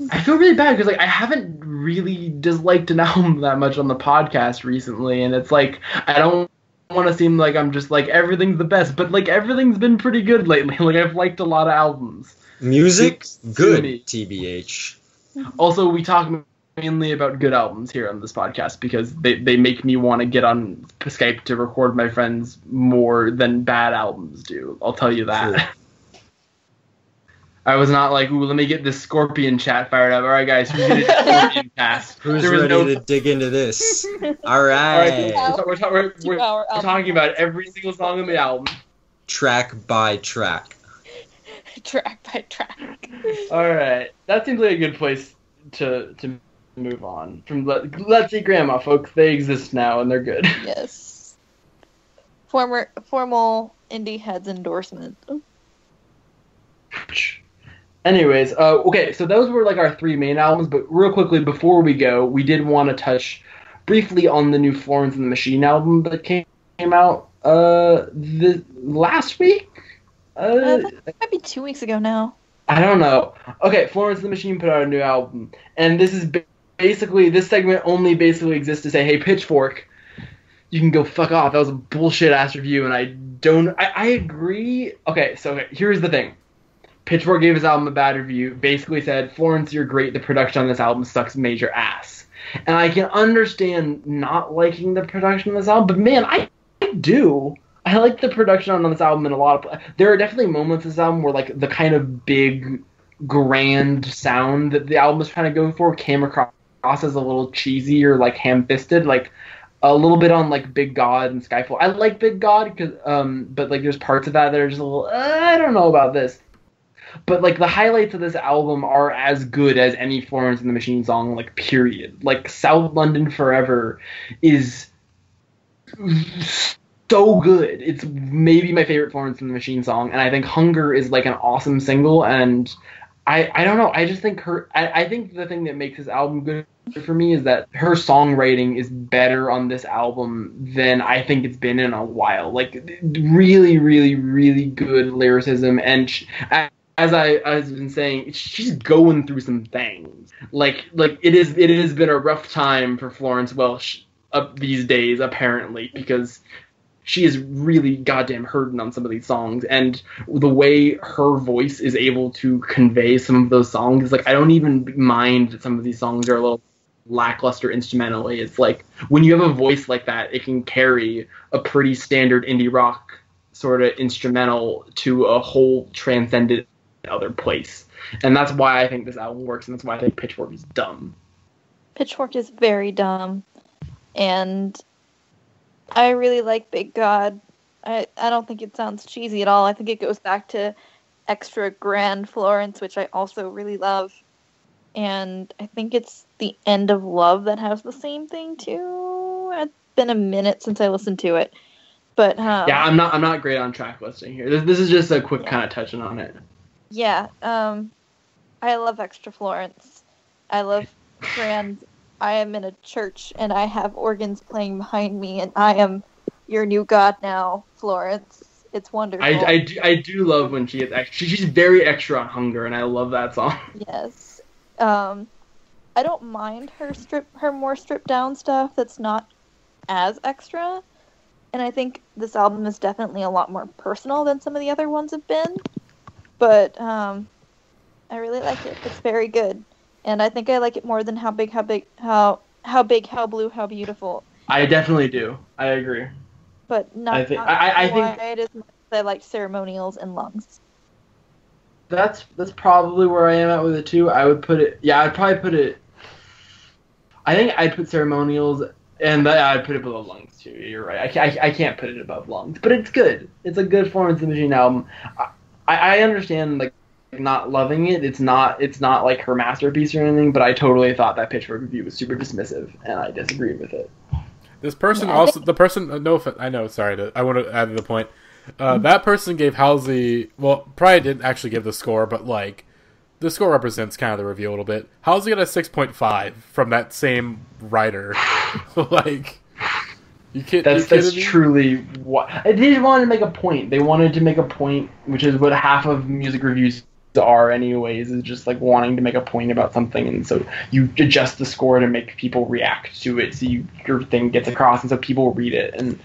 I feel really bad because I haven't really disliked an album that much on the podcast recently, and it's like I don't want to seem like I'm just like everything's the best, but like everything's been pretty good lately. Like I've liked a lot of albums. Music good, TBH. Also, we talk mainly about good albums here on this podcast because they make me want to get on Skype to record with my friends more than bad albums do. I'll tell you that. True. I was not like, ooh, let me get this Scorpion chat fired up. All right, guys, who's going to do Scorpion cast? Who's ready to dig into this? All right. We're talking about every single song on the album. Track by track. Track by track. All right. That seems like a good place to move on. From Let's See Grandma, folks. They exist now, and they're good. Yes. Formal Indieheads endorsement. Anyways, okay, so those were like our three main albums, but real quickly before we go, we did want to touch briefly on the new Florence and the Machine album that came out last week? That might be 2 weeks ago now. I don't know. Okay, Florence and the Machine put out a new album, and this is basically, this segment only basically exists to say, hey, Pitchfork, you can go fuck off. That was a bullshit-ass review, and I agree. Okay, so here's the thing. Pitchfork gave his album a bad review, basically said, Florence, you're great, the production on this album sucks major ass. And I can understand not liking the production on this album, but man, I do. I like the production on this album in a lot of... There are definitely moments in this album where like the kind of big, grand sound that the album was trying to go for came across as a little cheesy or like ham-fisted, like a little bit on like Big God and Skyfall. I like Big God, but like there's parts of that that are just a little, I don't know about this. But, like, the highlights of this album are as good as any Florence and the Machine song, like, period. Like, South London Forever is so good. It's maybe my favorite Florence and the Machine song, and I think Hunger is, like, an awesome single, and I don't know, I just think I think the thing that makes this album good for me is that her songwriting is better on this album than I think it's been in a while. Like, really, really, really good lyricism, and as I've been saying, she's going through some things. Like it has been a rough time for Florence Welch these days, apparently, because she is really goddamn hurting on some of these songs, and the way her voice is able to convey some of those songs, like, I don't even mind that some of these songs are a little lackluster instrumentally. It's like, when you have a voice like that, it can carry a pretty standard indie rock sort of instrumental to a whole transcendent other place. And that's why I think this album works, and that's why I think Pitchfork is dumb. Pitchfork is very dumb, and I really like Big God. I don't think it sounds cheesy at all. I think it goes back to Extra Grand Florence, which I also really love. And I think it's The End of Love that has the same thing too. It's been a minute since I listened to it, but yeah, I'm not great on track listing here. This is just a quick kind of touching on it. Yeah, I love Extra Florence. I love Grand. I am in a church and I have organs playing behind me, and I am your new god now, Florence. It's wonderful. I do love when she gets extra. She's very extra on Hunger, and I love that song. Yes. I don't mind her more stripped down stuff that's not as extra, and I think this album is definitely a lot more personal than some of the other ones have been. But I really like it. It's very good. And I think I like it more than How Big, How Blue, How Beautiful. I definitely do. I agree. But not I think it is much as I like Ceremonials and Lungs. That's probably where I am at with it too. I would put it. Yeah, I'd probably put it. I think I'd put Ceremonials, and I'd put it below Lungs too. You're right. I can't put it above Lungs, but it's good. It's a good Florence the Machine album. I understand, like, not loving it. It's not like her masterpiece or anything, but I totally thought that Pitchfork review was super dismissive, and I disagreed with it. This person also, the person, no offense, I know, sorry, I want to add to the point. That person gave Halsey, well, probably didn't actually give the score, but, like, the score represents kind of the review a little bit. Halsey got a 6.5 from that same writer. Like, you can't. That's truly what they just wanted to make a point. They wanted to make a point, which is what half of music reviews are anyways, is just like wanting to make a point about something, and so you adjust the score to make people react to it, so your thing gets across, and so people read it, and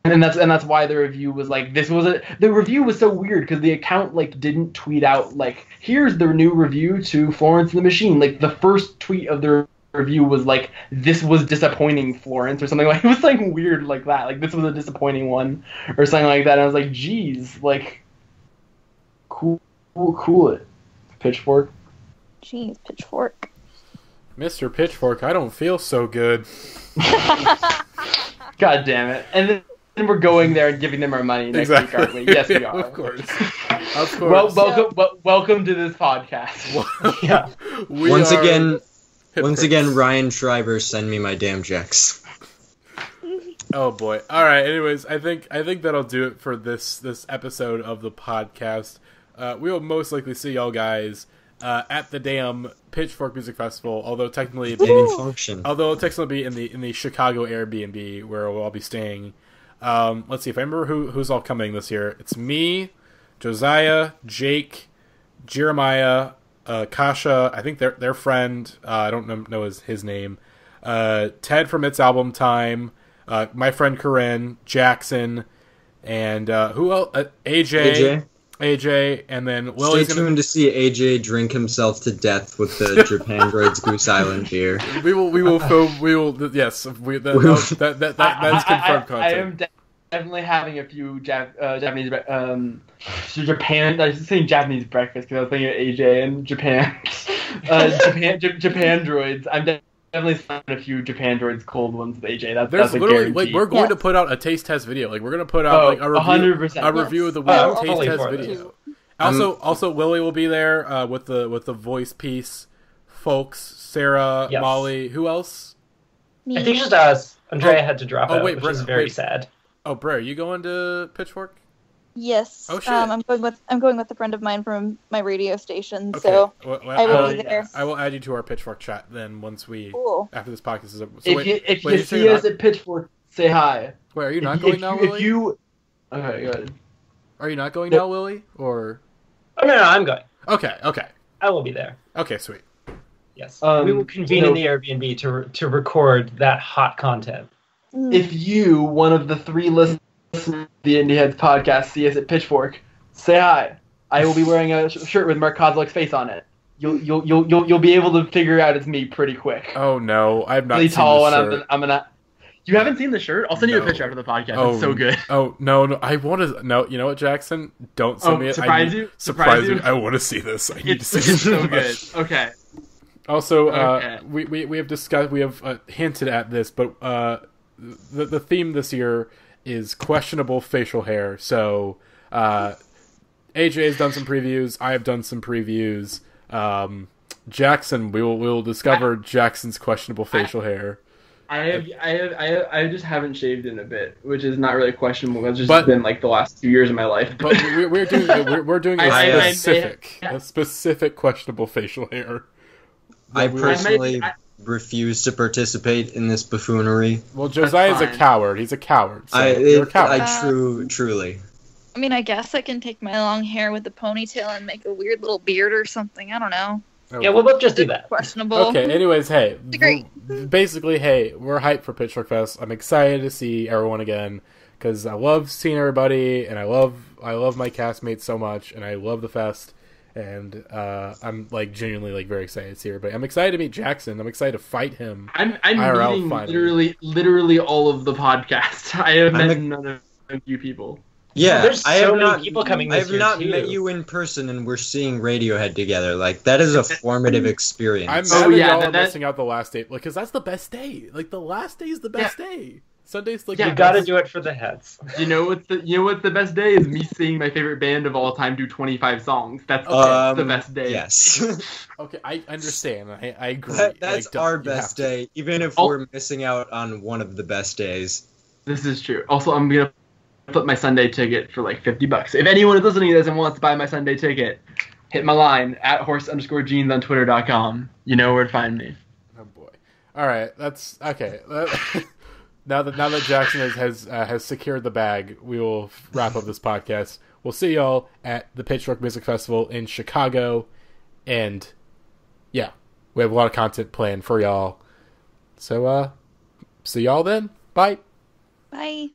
that's why the review was like, the review was so weird, because the account, like, didn't tweet out, like, here's the new review to Florence the Machine. Like, the first tweet of the review was like, this was disappointing, Florence, or something. Like, it was like weird like that, like, this was a disappointing one or something like that, and I was like, geez, like, cool it, Pitchfork. Jeez, Pitchfork. Mr. Pitchfork, I don't feel so good. God damn it. And then we're going there and giving them our money next week, aren't we? Yes, we are. Of course. Of course. Welcome to this podcast. Yeah. Once again, Ryan Schreiber, send me my damn checks. Oh boy. All right. Anyways, I think that'll do it for this episode of the podcast. We will most likely see y'all guys at the damn Pitchfork Music Festival, although technically be in the Chicago Airbnb where we'll all be staying. Let's see if I remember who's all coming this year. It's me, Josiah, Jake, Jeremiah, Kasha. I think their friend. I don't know his name. Ted from It's Album Time. My friend Corinne, Jackson, and who else? AJ, and then Willie's Stay tuned to see AJ drink himself to death with the Japan Droids Goose Island beer. We will film. Yes, that's confirmed content. I am definitely having a few Japanese Japan. I was saying Japanese breakfast because I was thinking of AJ and Japan. Japan Droids. I'm definitely having a few Japan Droids cold ones with AJ. That's a literally like we're going to put out a taste test video. Like we're going to put out like a review, 100%. Review of the week taste test video. Also, Willie will be there with the voice piece. Folks, Sarah, yes. Molly, who else? Me. I think just us. Andrea had to drop out, which is very sad. Oh, Britt, are you going to Pitchfork? Yes. Oh shit. I'm going with a friend of mine from my radio station, so I will be there. I will add you to our Pitchfork chat then once after this podcast is over. So if you see us at Pitchfork, say hi. Wait, are you not going now, Willie? Okay, good. Are you not going now, Willie? Or? Oh no, I'm going. Okay. I will be there. Okay, sweet. Yes, we will convene in the Airbnb to record that hot content. if you, one of the 3 listeners of the Indieheads podcast, see us at Pitchfork, say hi. I will be wearing a shirt with Mark Kozlik's face on it. You'll be able to figure out it's me pretty quick. Oh no, I've not really seen tall, the shirt. And I'm gonna. You haven't seen the shirt? I'll send you a picture after the podcast. It's so good. Oh no! I want to. No, you know what, Jackson? Don't send me it. Surprise you. I want to see this. I need to see this. It's so good. Okay. Also, we have discussed. We have hinted at this, but the theme this year is questionable facial hair. So AJ has done some previews. I have done some previews. Jackson, we will discover Jackson's questionable facial hair. I just haven't shaved in a bit, which is not really questionable. It's just been like the last 2 years of my life. But we're doing a specific questionable facial hair. I personally refuse to participate in this buffoonery. Well, Josiah's a coward. He's a coward. So you're a coward. Truly. I mean, I guess I can take my long hair with a ponytail and make a weird little beard or something. I don't know. Oh. Yeah, we'll just do that. Questionable. Okay, anyways, hey. Great. Basically, hey, we're hyped for Pitchfork Fest. I'm excited to see everyone again because I love seeing everybody, and I love my castmates so much, and I love the fest, and I'm like genuinely like very excited to see everybody. I'm excited to meet Jackson. I'm excited to fight him. I'm meeting literally all of the podcasts. I have met none of you people. Yeah, there's so many people coming this year, I have not met you in person, and we're seeing Radiohead together. Like, that is a formative experience. I'm mad at y'all missing out the last day, because that's the best day. Like, the last day is the best day. Sunday's like you gotta do it for the heads. You know what the best day is? Me seeing my favorite band of all time do 25 songs. That's the best day. Yes. Okay, I understand. I agree. That's like, our best day, even if we're missing out on one of the best days. This is true. Also, I'm gonna put my Sunday ticket for like $50. If anyone is listening to this and wants to buy my Sunday ticket, hit my line at horse_jeans on twitter.com. You know where to find me. Oh boy. All right, that's okay. Now that Jackson has secured the bag, we will wrap up this podcast. We'll see y'all at the Pitchfork Music Festival in Chicago, and yeah, we have a lot of content planned for y'all. So see y'all then. Bye. Bye.